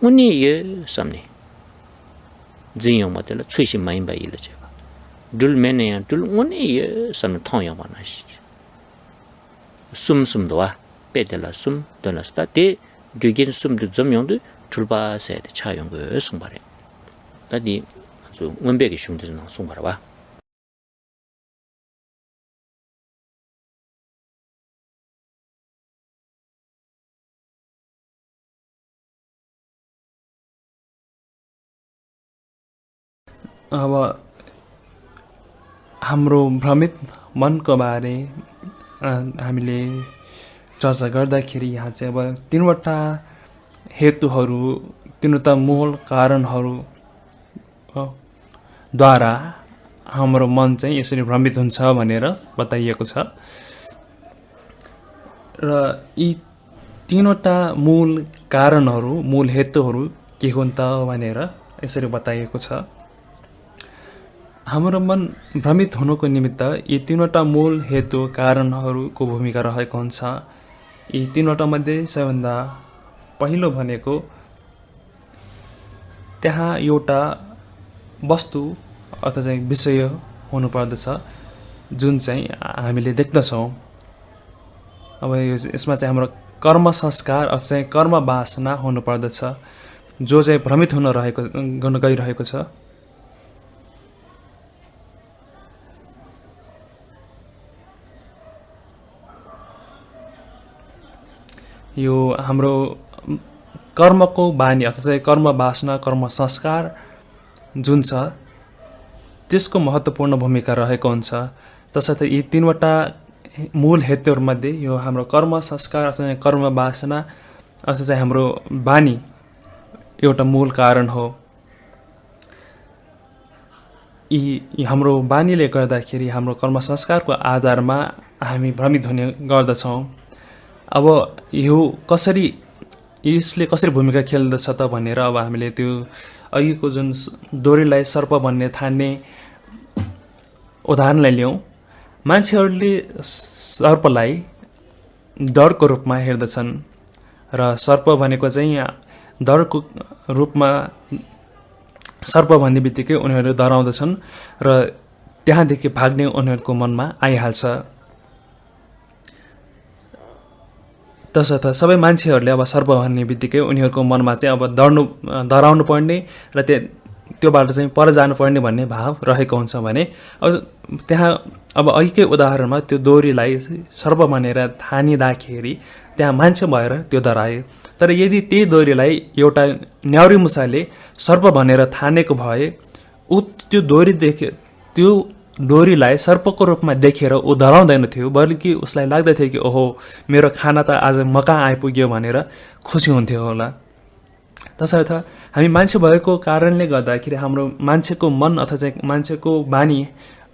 응니 예 삼니 진용 모델 추시 마임바 일레 제바 둘 메나야 둘 응니 예 삼 통야 바나시 숨숨도와 빼들라 숨 돌았다 데 뒤긴 숨도 점용도 줄바세 차용 거 송바래 다디 아주 원백이 슝드는 송바라 와 अब हाम्रो भ्रमित मनको बारे हामीले चर्चा गर्दाखेरि यहाँ चाहिँ अब तीनवटा हेतुहरू तीनवटा मूल कारणहरू द्वारा हाम्रो मन चाहिँ यसरी भ्रमित हुन्छ भनेर बताइएको छ र यी तीनवटा मूल कारणहरू मूल हेतुहरू के हुन् त भनेर यसरी बताइएको छ हाम्रो मन भ्रमित हुनुको निमित्त यी तीनवटा मूल हेतु कारणहरूको भूमिका रहेको हुन्छ यी तीनवटा मध्ये सबैभन्दा पहिलो भनेको त्यहाँ एउटा वस्तु अथवा चाहिँ विषय हुनुपर्दछ जुन चाहिँ हामीले देख्दछौँ अब यसमा चाहिँ हाम्रो कर्म संस्कार अथवा चाहिँ कर्म वासना हुनुपर्दछ जो चाहिँ भ्रमित हुन गइरहेको छ यो हाम्रो कर्मको बानी अथवा चाहिँ कर्म वासना कर्म संस्कार जुन छ त्यसको महत्त्वपूर्ण भूमिका रहेको हुन्छ तसर्थ यी तीनवटा मूल हेतुहरूमध्ये यो हाम्रो कर्म संस्कार अथवा कर्म वासना अथवा चाहिँ हाम्रो बानी एउटा मूल कारण हो। यी हाम्रो बानीले गर्दाखेरि हाम्रो कर्म संस्कारको आधारमा हामी भ्रमित हुने गर्दछौँ। अब यो यसले कसरी भूमिका खेल्दछ त भनेर अब हामीले त्यो अघिको जुन डोरीलाई सर्प भन्ने ठान्ने उदाहरणलाई लियौँ। मान्छेहरूले सर्पलाई डरको रूपमा हेर्दछन् र सर्प भनेको चाहिँ डरको रूपमा सर्प भन्ने बित्तिकै उनीहरू डराउँदछन् र त्यहाँदेखि भाग्ने उनीहरूको मनमा आइहाल्छ। तसर्थ सबै मान्छेहरूले अब सर्प भन्ने बित्तिकै उनीहरूको मनमा चाहिँ अब डराउनु पर्ने र त्योबाट चाहिँ पर जानुपर्ने भन्ने भाव रहेको हुन्छ भने अब त्यहाँ अब अघिकै उदाहरणमा त्यो डोरीलाई सर्प भनेर ठानिँदाखेरि त्यहाँ मान्छे भएर त्यो डराए। तर यदि त्यही डोरीलाई एउटा न्याउरी मुसाले सर्प भनेर ठानेको भए त्यो डोरीलाई सर्पको रूपमा देखेर ऊ डराउँदैन थियो, बल्कि उसलाई लाग्दथ्यो कि ओहो मेरो खाना त आज मका आइपुग्यो भनेर खुसी हुन्थ्यो होला। तसर्थ हामी मान्छे भएको कारणले गर्दाखेरि हाम्रो मान्छेको मन अथवा चाहिँ मान्छेको बानी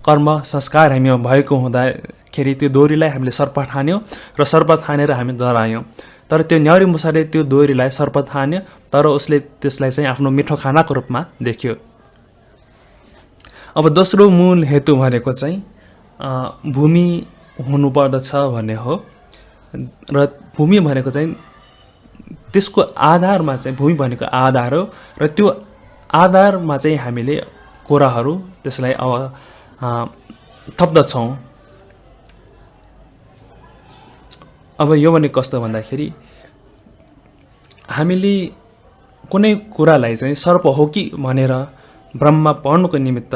कर्म संस्कार हामी भएको हुँदाखेरि त्यो डोरीलाई हामीले सर्प ठान्यौँ र सर्प ठानेर हामी डरायौँ। तर त्यो न्याउरी मुसाले त्यो डोरीलाई सर्प ठान्यो, तर उसले त्यसलाई चाहिँ आफ्नो मिठो खानाको रूपमा देख्यो। अब दोस्रो मूल हेतु भनेको चाहिँ भूमि हुनुपर्दछ भन्ने हो र भूमि भनेको चाहिँ त्यसको आधारमा चाहिँ भूमि भनेको आधार हो र त्यो आधारमा चाहिँ हामीले कोराहरू त्यसलाई अब थप्दछौँ। अब यो भने कस्तो भन्दाखेरि हामीले कुनै कुरालाई चाहिँ सर्प हो कि भनेर भ्रममा पर्नुको निमित्त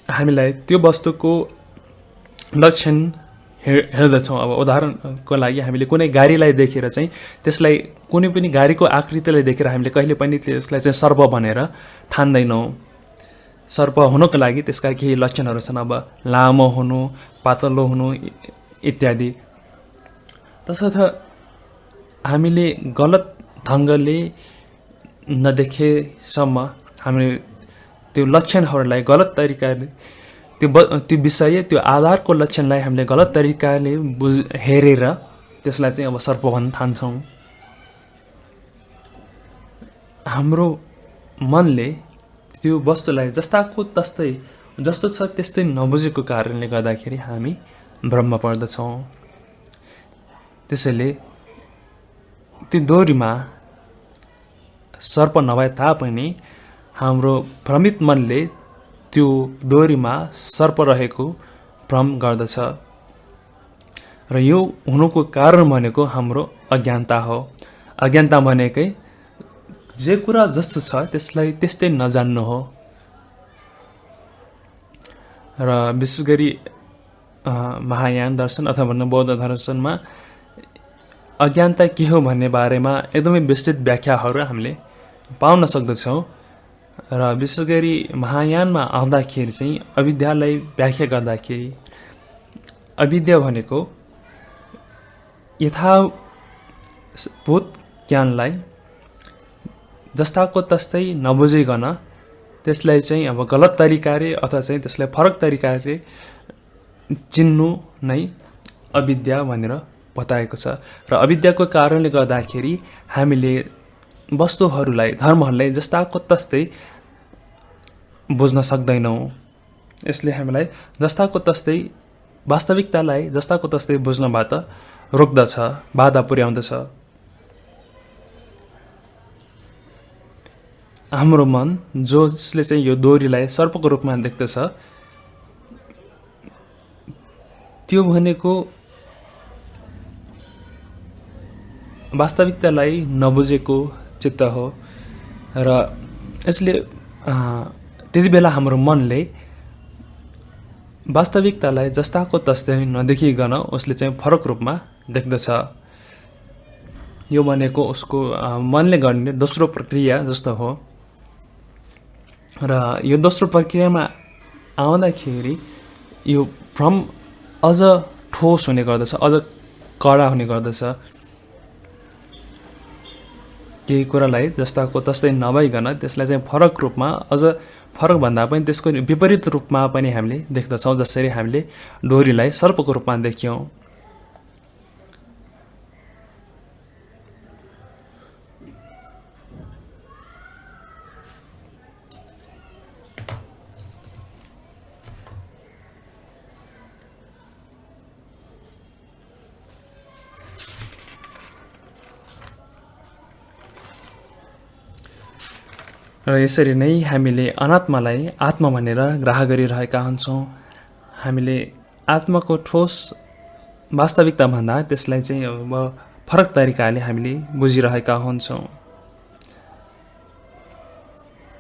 हामीलाई त्यो वस्तुको लक्षण हेर्दछौँ। अब उदाहरणको लागि हामीले कुनै गाडीलाई देखेर चाहिँ त्यसलाई कुनै पनि गाडीको आकृतिलाई देखेर हामीले कहिले पनि त्यसलाई चाहिँ सर्प भनेर ठान्दैनौँ। सर्प हुनको लागि त्यसका केही लक्षणहरू छन्, अब लामो हुनु, पातलो हुनु इत्यादि। तसर्थ हामीले गलत ढङ्गले नदेखेसम्म हामीले त्यो लक्षणहरूलाई गलत तरिकाले त्यो विषय त्यो आधारको लक्षणलाई हामीले गलत तरिकाले हेरेर त्यसलाई चाहिँ अब सर्प भन्न ठान्छौँ। हाम्रो मनले त्यो वस्तुलाई जस्ताको तस्तै जस्तो छ त्यस्तै नबुझेको कारणले गर्दाखेरि हामी भ्रममा पर्दछौँ। त्यसैले त्यो डोरीमा सर्प नभए तापनि हाम्रो भ्रमित मनले त्यो डोरीमा सर्प रहेको भ्रम गर्दछ र यो हुनुको कारण भनेको हाम्रो अज्ञानता हो। अज्ञानता भनेकै जे कुरा जस्तो छ त्यसलाई त्यस्तै नजान्नु हो र विशेष गरी महायान दर्शन अथवा भन्नु बौद्ध दर्शनमा अज्ञानता के हो भन्ने बारेमा एकदमै विस्तृत व्याख्याहरू हामीले पाउन सक्दछौँ र विशेष गरी महायानमा आउँदाखेरि चाहिँ अविद्यालाई व्याख्या गर्दाखेरि अविद्या भनेको यथाभूत ज्ञानलाई जस्ताको तस्तै नबुझिकन त्यसलाई चाहिँ अब गलत तरिकाले अथवा चाहिँ त्यसलाई फरक तरिकाले चिन्नु नै अविद्या भनेर बताएको छ। र अविद्याको कारणले गर्दाखेरि हामीले वस्तुहरूलाई धर्महरूलाई जस्ताको तस्तै बुझ्न सक्दैनौँ। यसले हामीलाई जस्ताको तस्तै वास्तविकतालाई जस्ताको तस्तै बुझ्नबाट रोक्दछ, बाधा पुर्याउँदछ। हाम्रो मन जसले चाहिँ यो डोरीलाई सर्पको रूपमा देख्दछ त्यो भनेको वास्तविकतालाई नबुझेको चित्त हो र यसले त्यति बेला हाम्रो मनले वास्तविकतालाई जस्ताको तस्तै नदेखिकन उसले चाहिँ फरक रूपमा देख्दछ। यो भनेको उसको मनले गर्ने दोस्रो प्रक्रिया जस्तो हो र यो दोस्रो प्रक्रियामा आउँदाखेरि यो भ्रम अझ ठोस हुने गर्दछ, अझ कडा हुने गर्दछ। केही कुरालाई जस्ताको तस्तै नभइकन त्यसलाई चाहिँ फरक रूपमा, अझ फरक भन्दा पनि त्यसको विपरीत रूपमा पनि हामीले देख्दछौँ। जसरी हामीले डोरीलाई सर्पको रूपमा देख्यौँ। र यसरी नै हामीले अनात्मालाई आत्मा भनेर ग्राह्य गरिरहेका हुन्छौँ। हामीले आत्माको ठोस वास्तविकता भन्दा त्यसलाई चाहिँ अब फरक तरिकाले हामीले बुझिरहेका हुन्छौँ।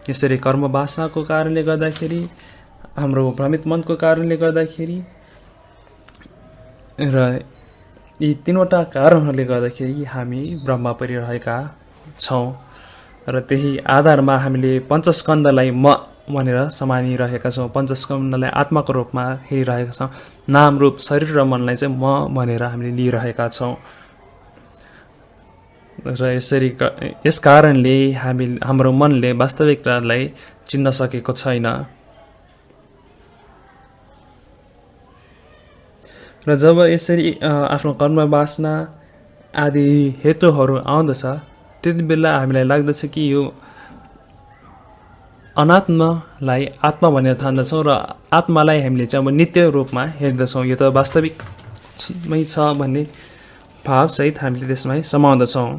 यसरी कर्म वासनाको कारणले गर्दाखेरि, हाम्रो भ्रमित मनको कारणले गर्दाखेरि र यी तीनवटा कारणहरूले गर्दाखेरि हामी भ्रममा परिरहेका छौँ। र त्यही आधारमा हामीले पञ्चस्कन्धलाई म भनेर समानिरहेका छौँ। पञ्चस्कन्धलाई आत्माको रूपमा हेरिरहेका छौँ। नाम, रूप, शरीर र मनलाई चाहिँ म भनेर हामीले लिइरहेका छौँ। र यसरी यस कारणले हाम्रो मनले वास्तविकतालाई चिन्न सकेको छैन। र जब यसरी आफ्नो कर्म वासना आदि हेतुहरू आउँदछ, त्यति बेला हामीलाई लाग्दछ कि यो अनात्मालाई आत्मा भनेर ठान्दछौँ र आत्मालाई हामीले चाहिँ अब नित्य रूपमा हेर्दछौँ। यो त वास्तविकमै छ भन्ने भावसहित हामीले त्यसमै समाउँदछौँ।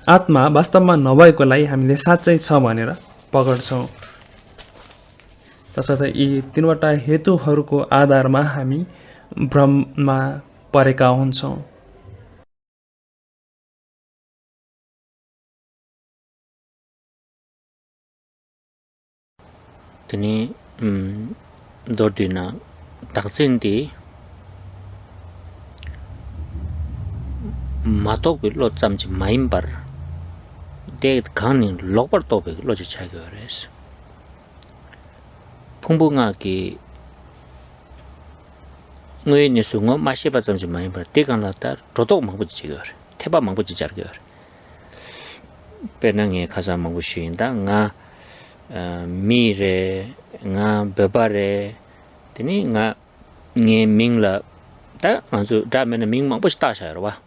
आत्मा वास्तवमा नभएकोलाई हामीले साँच्चै छ भनेर पकड्छौँ। तसर्थ यी तीनवटा हेतुहरूको आधारमा हामी भ्रममा परेका हुन्छौँ। Tini dordina taksinti matok bi lo tsamchi maimbar de khani lokbar to bi lo chi chagores. Phungbunga ki ngoy ni sungo mashiba tsamchi maimbar de kan la ta rodok mangbu chi chagor. Theba mangbu chi chargor. Penange khaza mangbu shinda nga 미래 nga 베바레 되니 nga nge mingla 다 아주 다음에는 민망 버스 따셔요 봐.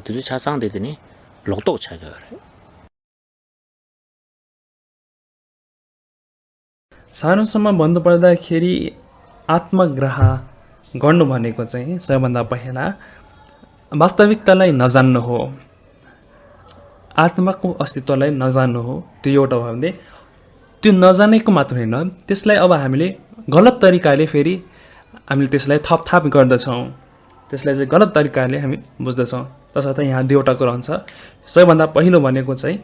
드주 차상 되더니 록독 차가 그래. सानोसम्म भन्नुपर्दाखेरि आत्मग्रह गर्नु भनेको चाहिँ सबैभन्दा पहिला वास्तविकतालाई नजान्नु हो। आत्माको अस्तित्वलाई नजान्नु हो। त्यो एउटा हो भने त्यो नजानेको मात्र होइन, त्यसलाई अब हामीले गलत तरिकाले फेरि हामीले त्यसलाई थपथाप गर्दछौँ। त्यसलाई चाहिँ गलत तरिकाले हामी बुझ्दछौँ। तसर्थ यहाँ दुईवटा कुरा हुन्छ। सबैभन्दा पहिलो भनेको चाहिँ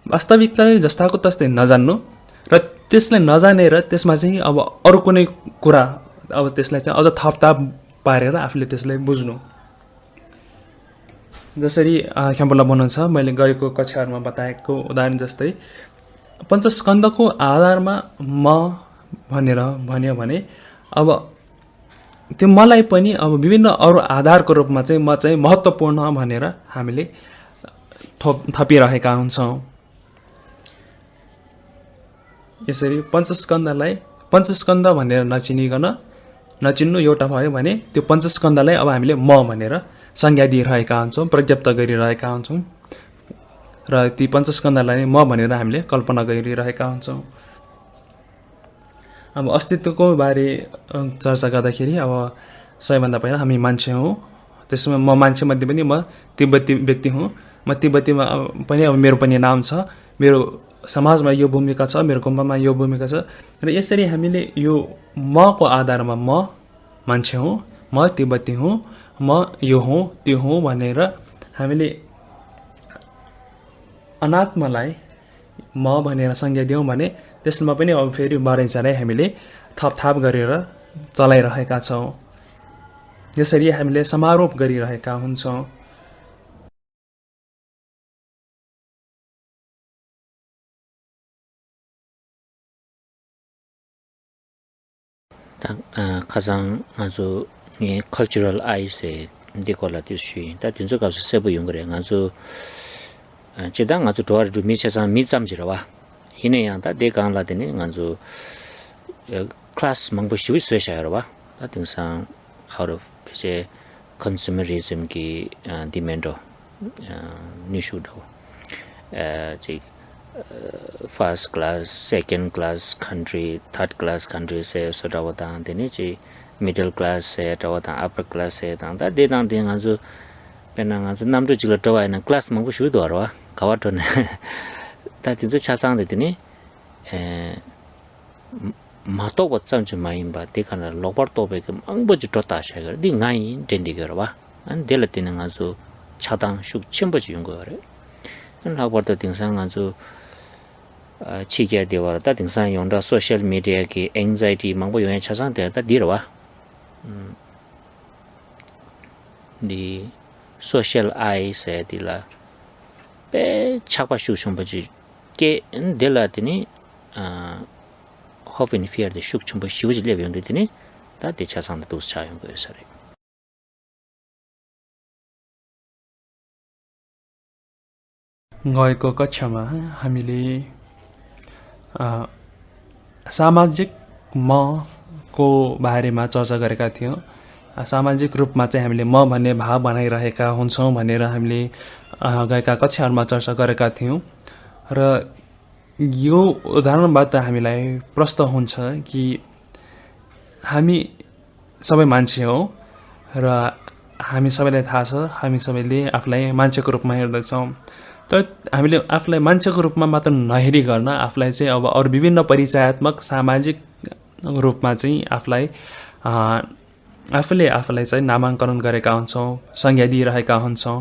वास्तविकतालाई जस्ताको तस्तै नजान्नु र त्यसलाई नजानेर त्यसमा चाहिँ अब अरू कुनै कुरा अब त्यसलाई चाहिँ अझ थपथाप पारेर आफूले त्यसलाई बुझ्नु। जसरी ख्याम्बुला भन्नुहुन्छ, मैले गएको कक्षाहरूमा बताएको उदाहरण जस्तै पञ्चस्कन्धको आधारमा म भनेर भन्यो भने अब त्यो मलाई पनि अब विभिन्न अरू आधारको रूपमा चाहिँ म चाहिँ महत्त्वपूर्ण भनेर हामीले थपिरहेका हुन्छौँ। यसरी पञ्चस्कन्ध भनेर नचिन्नु एउटा भयो भने त्यो पञ्चस्कन्धलाई अब हामीले म भनेर संज्ञा दिइरहेका हुन्छौँ, प्रज्ञप्त गरिरहेका हुन्छौँ र ती पञ्चस्कन्धलाई म भनेर हामीले कल्पना गरिरहेका हुन्छौँ। अब अस्तित्वको बारे चर्चा गर्दाखेरि अब सबैभन्दा पहिला हामी मान्छे हौँ। त्यसमा म मान्छे मध्ये पनि म तिब्बती व्यक्ति हुँ। म तिब्बतीमा पनि अब मेरो पनि नाम छ, मेरो समाजमा यो भूमिका छ, मेरो गुम्बामा यो भूमिका छ। र यसरी हामीले यो मको आधारमा म मान्छे हुँ, म तिब्बती हुँ, म यो हुँ त्यो हुँ भनेर हामीले अनात्मालाई म भनेर संज्ञा दियौँ भने त्यसमा पनि अब फेरि बाह्रैचाँडै हामीले थपथाप गरेर चलाइरहेका छौँ। यसरी हामीले समारोप गरिरहेका हुन्छौँ। 가장 아주 예 cultural eyes 디콜라 디슈 다 진짜 가서 세부 용거래 아주 제당 아주 도와도 미세상 미잠지라와 이내양다 대강라더니 아주 클래스 망보시위 스웨샤여와 다 등상 out of 이제 consumerism की डिमांड निशुड हो जी first class second class country third class country से सोटा होता है देने जी मिडिल क्लास से तो होता अपर क्लास से तांता दे तांते गाजु पेना गाजु नाम तो जिला तो है ना क्लास मंगु शुरू तो रहा कावा तो ने ताकि जो चासांग देते ने मातो बच्चा जो माइन बात देखा ना लोपर तो पे कम अंग बज टोटा शेगर दी गाई डेंडी करवा अन देलती ने गाजु 차당 슉 첨버지 용 거래. 그러고도 등상 아주 치게 되어다 등상 용다 소셜 미디어기 anxiety 망보 용에 차상되다 뒤로와. 디 소셜 아이세 디라 배 차과 슉 첨버지 게 될라더니 hope and fear the 슉 첨버 쉬우지 레병되더니 다 대차상도 도 차용 거였어요. गएको कक्षामा हामीले सामाजिक मको बारेमा चर्चा गरेका थियौं सामाजिक रूपमा चाहिँ हामीले म भन्ने भाव बनाइरहेका हुन्छौं भनेर हामीले गएका कक्षाहरुमा चर्चा गरेका थियौं र यो उदाहरणबाट हामीलाई प्रश्न हुन्छ कि हामी सबै मान्छे हौ र हामी सबैलाई थाहा छ हामी सबैले आफुलाई मान्छेको रूपमा हेर्दछौं तर हामीले आफुलाई मान्छेको रूपमा मात्र नहेरिकन आफुलाई चाहिँ अब अरु विभिन्न परिचयात्मक सामाजिक रूपमा चाहिँ आफुलाई आफुले आफुलाई चाहिँ नामाङ्कन गरेका हुन्छौं संज्ञा दिइरहेका हुन्छौं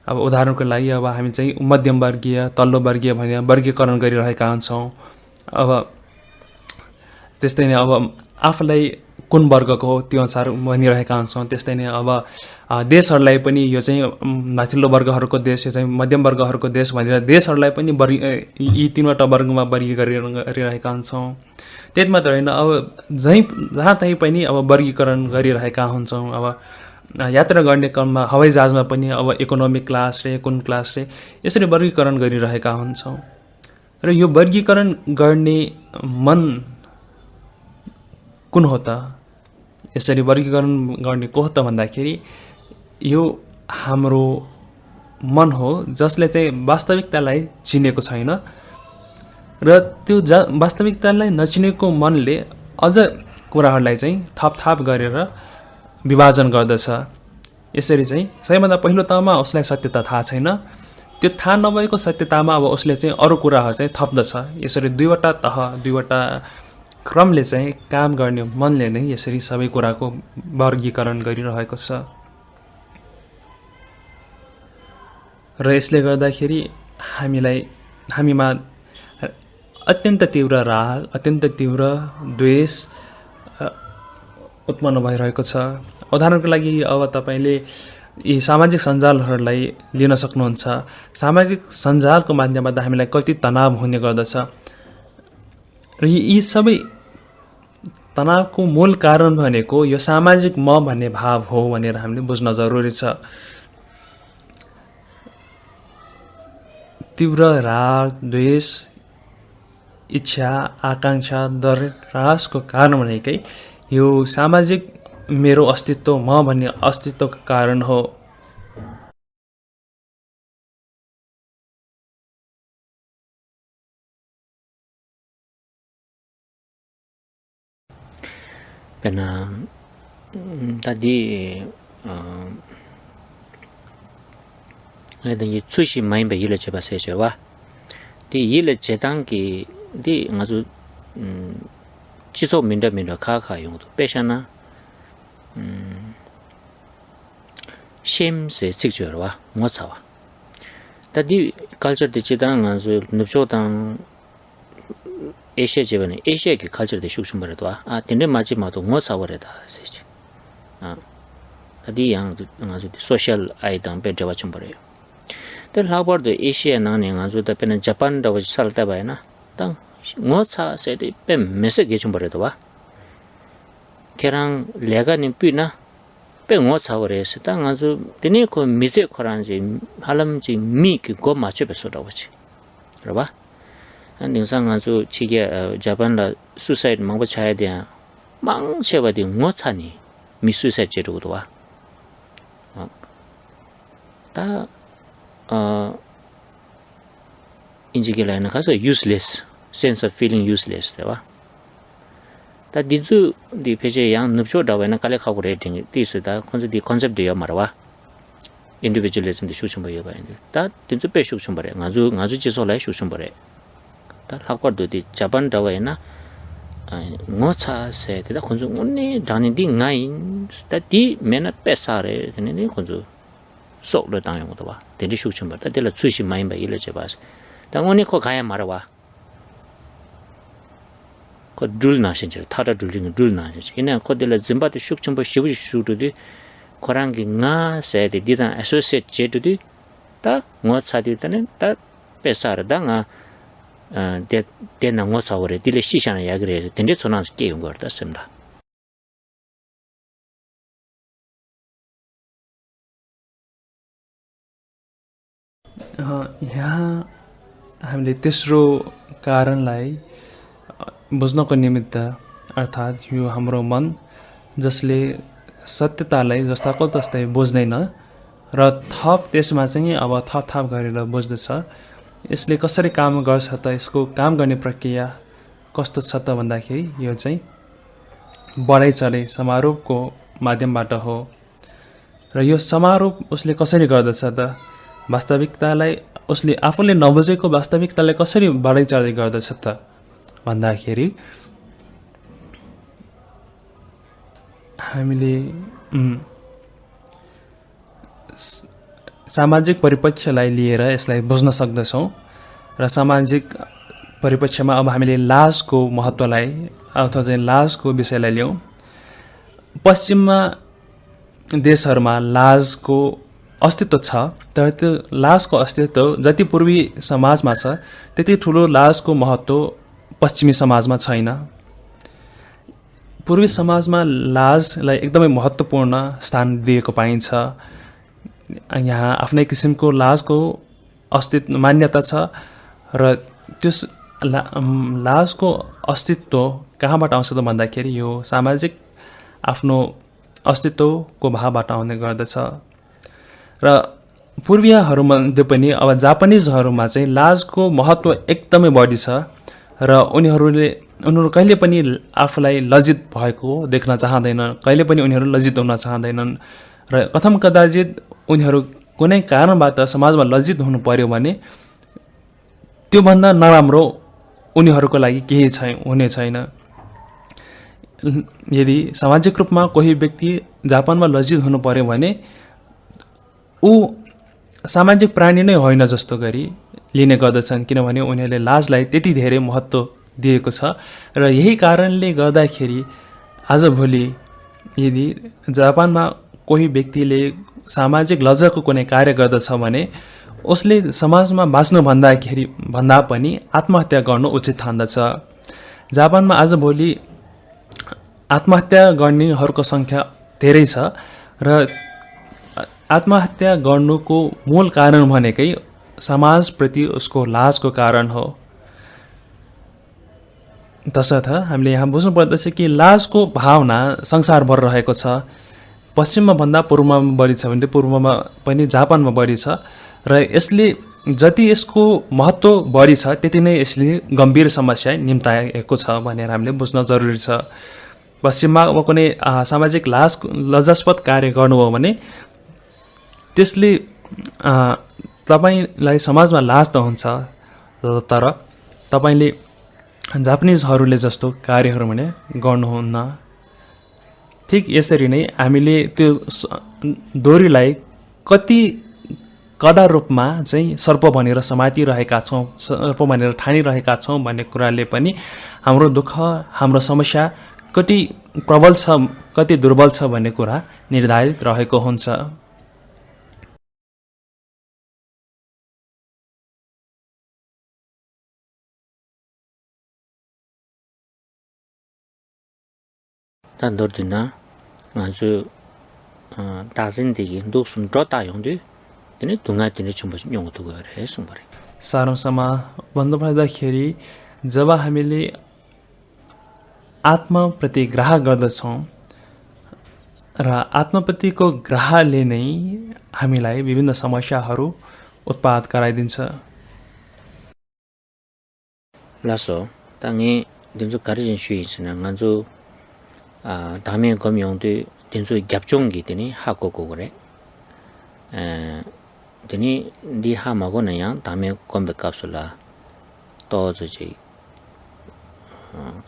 अब उदाहरणको लागि अब हामी चाहिँ मध्यम वर्गीय तल्लो वर्गीय भनेर वर्गीकरण गरिरहेका हुन्छौं अब त्यस्तै नै अब आफुलाई कुन वर्गको हो त्यो अनुसार भनिरहेका हुन्छौं त्यस्तै नै अब देशहरुलाई पनि यो चाहिँ माथिल्लो वर्गहरुको देश यो चाहिँ मध्यम वर्गहरुको देश भनेर देशहरुलाई पनि यी तीनवटा वर्गमा वर्गीकरण गरिरहेका हुन्छौं त्यति मात्र हैन अब जहाँ तै पनि अब वर्गीकरण गरिरहेका हुन्छौं अब यात्रा गर्ने क्रममा हवाईजहाजमा पनि अब इकोनोमिक क्लास रे कुन क्लास रे यसरी वर्गीकरण गरिरहेका हुन्छौं र यो वर्गीकरण गर्ने मन कुन हो त यसरी वर्गीकरण गर्ने को हो त भन्दाखेरि यो हाम्रो मन हो जसले चाहिँ वास्तविकतालाई चिनेको छैन र त्यो वास्तविकतालाई नचिनेको मनले अझ कुराहरुलाई चाहिँ थपथाप गरेर विभाजन गर्दछ यसरी चाहिँ सबैभन्दा पहिलो तहमा उसलाई सत्यता थाहा छैन त्यो थाहा नभएको सत्यतामा अब उसले चाहिँ अरु कुराहरु चाहिँ थप्दछ यसरी दुईवटा तह दुईवटा क्रमले चाहिँ काम गर्ने मनले नै यसरी सबै कुराको वर्गीकरण गरिरहेको छ र यसले गर्दाखेरि हामीमा अत्यन्त तीव्र राग अत्यन्त तीव्र द्वेष उत्पन्न भइरहेको छ उदाहरणको लागि अब तपाईले यी सामाजिक सञ्जालहरुलाई लिन सक्नुहुन्छ सामाजिक सञ्जालको माध्यमबाट हामीलाई कति तनाव हुने गर्दछ र यी सबै तनावको मूल कारण भनेको यो सामाजिक म भन्ने भाव हो भनेर हामीले बुझ्न जरुरी छ तीव्र राग द्वेष इच्छा आकांक्षा दरासको कारण भनेकै यो सामाजिक मेरो अस्तित्व म भन्ने अस्तित्वको कारण हो pena tadi ledangi tsushi maimbe yile cheba sechewa di yile chetang ki di ngazu chiso minda kha yongdo peshana shem se chikjorwa ngochawa tadi culture de chetang ngazu nupcho tang 에시아 제번에 에시아 그 칼처데 슉슉 말해도 아 근데 마지막도 뭐 사버려다 세지 아 어디 양 아주 소셜 아이템 배워와 좀 버려요 또 라버도 에시아 나네 아주 답변은 자판도 살다 봐야나 땅 뭐차 세디 뱀 메시지 좀 버려도 와 걔랑 내가 님피나 빼고 차버려서 딱 아주 되네 그 미제 코란지 할람지 미그 거 맞춰 bes어라고지 알아봐 안능상 아주 지게 자반라 수사이드 망고 차야 돼 망쳐버디 못하니 미수사 제도도 와 다 인지게라는 가서 useless sense of feeling useless 대와 다 디주 디 페이지 양 늪쇼다와나 칼레카고 레이팅 디스다 콘셉트 디 컨셉트 여 말와 individualism 디 슈춤 버여 봐인데 다 디주 페 슈춤 버래 ngazu 지소라 슈춤 버래 다 학과도 디 자반 다와이나 ngocha 다 콘주 온니 다니디 nga인 다디 메나 페사레 데니 콘주 속로 당연 것도 봐 데리 슈춤 버다 데라 추시 마인 바 일레 제바스 당원이 코 가야 말아 그 둘나신지 타다 둘링 둘나신지 이내 코들라 짐바트 슈크춤버 시부지 슈르디 코랑기 nga 세데 디다 associate 제드디 다 ngo차디다는 다 페사르다 nga 데나 ngo차오레 딜레 시샤나 야그레 덴데 손나스 게임 거다 습니다 यहाँ हामीले तेस्रो कारणलाई बुझ्नको निमित्त अर्थात् यो हाम्रो मन जसले सत्यतालाई जस्ताको तस्तै बुझ्दैन र थप त्यसमा चाहिँ अब थप गरेर बुझ्दछ यसले कसरी काम गर्छ त यसको काम गर्ने प्रक्रिया कस्तो छ त भन्दाखेरि यो चाहिँ बढाइ चढाइ समारोहको माध्यमबाट हो र यो समारोह उसले कसरी गर्दछ त वास्तविकतालाई उसले आफूले नबुझेको वास्तविकतालाई कसरी बढाइ चढाइ गर्दछ त भन्दाखेरि हामीले सामाजिक परिप्रेक्ष्यलाई लिएर यसलाई बुझ्न सक्दछौँ र सामाजिक परिप्रेक्ष्यमा अब हामीले लाजको महत्त्वलाई अथवा चाहिँ लाजको विषयलाई लियौँ पश्चिममा देशहरूमा लाजको अस्तित्व छ तर त्यो लाजको अस्तित्व जति पूर्वी समाजमा छ त्यति ठुलो लाजको महत्त्व पश्चिमी समाजमा छैन पूर्वी समाजमा लाजलाई एकदमै महत्त्वपूर्ण स्थान दिएको पाइन्छ यहाँ आफ्नै किसिमको लाजको अस्तित्व मान्यता छ र त्यस लाजको अस्तित्व कहाँबाट आउँछ त भन्दाखेरि यो सामाजिक आफ्नो अस्तित्वको भावबाट आउने गर्दछ र पूर्वीयहरूमध्ये पनि अब जापानिजहरूमा चाहिँ लाजको महत्त्व एकदमै बढी छ र उनीहरू कहिले पनि आफूलाई लज्जित भएको देख्न चाहँदैनन् कहिले पनि उनीहरू लज्जित हुन चाहँदैनन् र कथम कदाचित उनीहरू कुनै कारणबाट समाजमा लज्जित हुनु पर्यो भने त्योभन्दा नराम्रो उनीहरूको लागि केही हुने छैन यदि सामाजिक रूपमा कोही व्यक्ति जापानमा लज्जित हुनु पर्यो भने ऊ सामाजिक प्राणी नै होइन जस्तो गरी लिने गर्दछन् किनभने उनीहरूले लाजलाई त्यति धेरै महत्त्व दिएको छ र यही कारणले गर्दाखेरि आजभोलि यदि जापानमा कोही व्यक्तिले सामाजिक लज्जाको कुनै कार्य गर्दछ भने उसले समाजमा बाँच्नु भन्दा पनि आत्महत्या गर्नु उचित ठान्दछ जापानमा आजभोलि आत्महत्या गर्नेहरूको सङ्ख्या धेरै छ र आत्महत्या गर्नुको मूल कारण भनेकै समाजप्रति उसको लाजको कारण हो तसर्थ हामीले यहाँ बुझ्नुपर्दछ कि लाजको भावना संसारभर रहेको छ पश्चिममा भन्दा पूर्वमा बढी छ भने पूर्वमा पनि जापानमा बढी छ र यसले जति यसको महत्त्व बढी छ त्यति नै यसले गम्भीर समस्या निम्ताएको छ भनेर हामीले बुझ्न जरुरी छ पश्चिममा अब कुनै सामाजिक लज्जास्पद कार्य गर्नुभयो भने त्यसले तपाईलाई समाजमा लाज त हुन्छ तर तपाईले जापानिजहरूले जस्तो कार्यहरू भने गर्नुहुन्न ठीक यसरी नै हामीले त्यो डोरीलाई कति कडा रूपमा चाहिँ सर्प भनेर समातिरहेका छौँ सर्प भनेर ठानिरहेका छौँ भन्ने कुराले पनि हाम्रो दुःख हाम्रो समस्या कति प्रबल छ कति दुर्बल छ भन्ने कुरा निर्धारित रहेको हुन्छ 단 dortina 아주 다진되게 녹순 줬다 용도 되네 동아들이 좀 용도 गरे सुमरे सारांशमा भन्नुपर्दाखेरि जब हामीले आत्माप्रति ग्रह गर्दछौँ र आत्माप्रतिको ग्रहले नै हामीलाई विभिन्न समस्याहरू उत्पाद गराइदिन्छ 라서 땅에 된주 가르진 수있으나 간주 다음에 검용도 된주 겹종기 되니 하고고 그래 되니 니 하마고는 양 다음에 검백 값을라 또 저지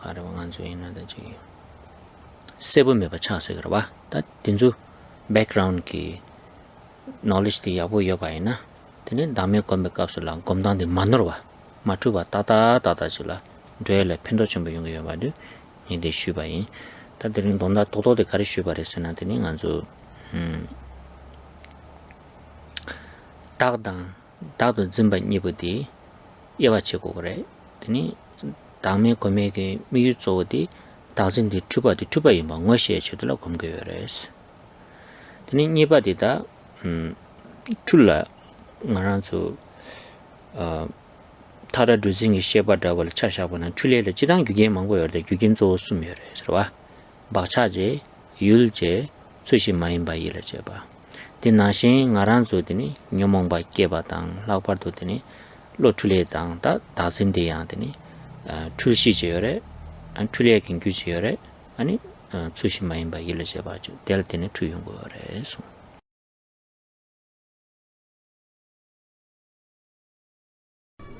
가르방 간주 있는데 저기 세븐 메바 차서 그래 봐다 된주 백그라운드 기 knowledge 디 야보 여바이나 되니 다음에 검백 값을라 검단데 만으로 봐 마투바 따다줄라 되레 펜도 좀 용거 여바도 이데 슈바이 다들은 돈다 도도데 가리 슈바레스나 되니 간주 다도 짐바 니버디 예바치고 그래 되니 다음에 거메게 미유조디 다진디 투바이 망와시에 쳐들어 검거여레스 되니 니바디다 툴라 말한주 타라 두징이 셰바다벌 차샤보는 툴레를 지당 규게 망고여데 규긴조 수면에서 봐 바차제 율제 수신 마인바이를 제바 디나신 나란조드니 녀몽바 깨바당 라우파도드니 로툴레당 다 다진데야드니 툴시제열에 안 툴레 긴규지열에 아니 수신 마인바이를 제바죠 델테니 투용고래서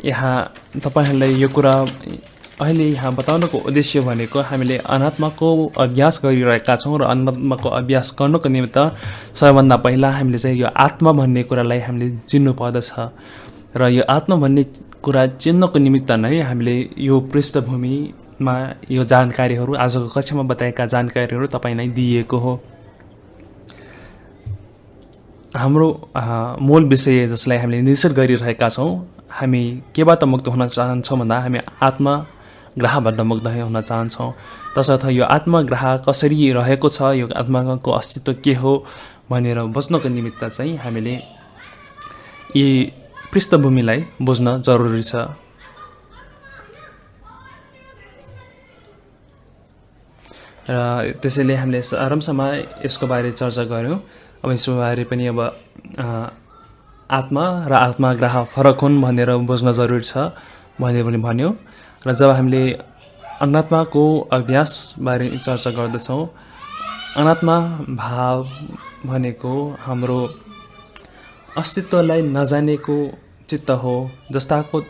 यहाँ तपाईहरुलाई यो कुरा अहिले यहाँ बताउनको उद्देश्य भनेको हामीले अनात्माको अभ्यास गरिरहेका छौं र अनात्माको अभ्यास गर्नको निमित्त सबैभन्दा पहिला हामीले चाहिँ यो आत्मा भन्ने कुरालाई हामीले चिन्नु पर्दछ र यो आत्मा भन्ने कुरा चिन्नको निमित्त नै हामीले यो पृष्ठभूमिमा यो जानकारीहरू आजको कक्षामा बताएका जानकारीहरू तपाईलाई दिएको हो हाम्रो मूल विषय जसलाई हामीले निश्चित गरिरहेका छौं हामी केबाट मुक्त हुन चाहन्छौं भन्दा हामी आत्मा ग्रहबाट मुक्त हुन चाहन्छौं तसर्थ यो आत्मा ग्रह कसरी रहेको छ यो आत्माको अस्तित्व के हो भनेर बुझ्नको निमित्त चाहिँ हामीले यी पृष्ठभूमिलाई बुझ्न जरुरी छ र त्यसैले हामीले आरामसँग यसको बारे चर्चा गर्यौं अब यसको बारे पनि अब आत्मा र आत्मा ग्रह फरक हुन् भनेर बुझ्न जरुरी छ भनेर पनि भन्यो र जब हामीले अनात्माको अभ्यास बारे चर्चा गर्दछौं अनात्मा भाव भनेको हाम्रो अस्तित्वलाई नजानेको चित्त हो जस्ताको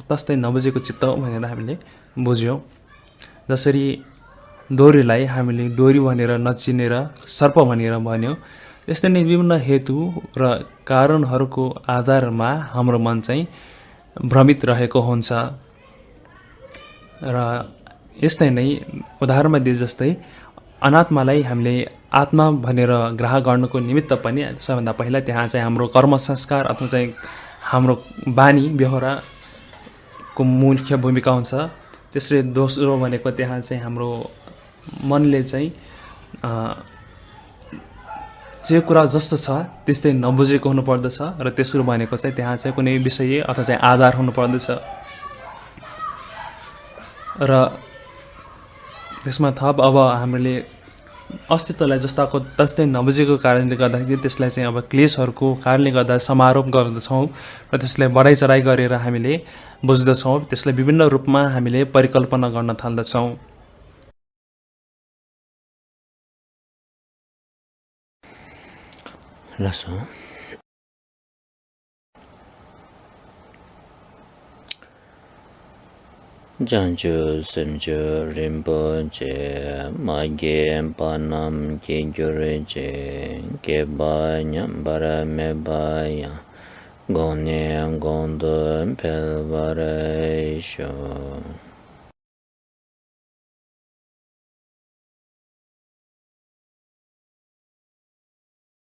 तस्तै नबुझेको चित्त हो भनेर हामीले बुझ्यौं जसरी डोरीलाई हामीले डोरी भनेर नचिनेर सर्प भनेर भन्यौं यस्तै नै विभिन्न हेतु र कारणहरूको आधारमा हाम्रो मन चाहिँ भ्रमित रहेको हुन्छ र यस्तै नै उदाहरणमा दिए जस्तै अनात्मालाई हामीले आत्मा भनेर ग्रह गर्नको निमित्त पनि सबैभन्दा पहिला त्यहाँ चाहिँ हाम्रो कर्म संस्कार अथवा चाहिँ हाम्रो बानी व्यवहारको मुख्य भूमिका हुन्छ त्यसले दोस्रो भनेको त्यहाँ चाहिँ हाम्रो मनले चाहिँ जे कुरा जस्तो छ त्यस्तै नबुझेको हुनु पर्दछ र तेस्रो भनेको चाहिँ त्यहाँ चाहिँ कुनै विषय अथवा चाहिँ आधार हुनु पर्दछ र त्यसमा थप अब हामीले अस्तित्वलाई जस्ताको तस्तै नबुझेको कारणले गर्दाखेरि त्यसलाई चाहिँ अब क्लेशहरूको कारणले गर्दा समारोप गर्दछौं र त्यसलाई बढाइ चढाइ गरेर हामीले बुझ्दछौं त्यसलाई विभिन्न रूपमा हामीले परिकल्पना गर्न थाल्दछौं 라서 장주 semjo rimpoche mage panam kengyureche keba nyambara mebaya gone gondo pelvaresho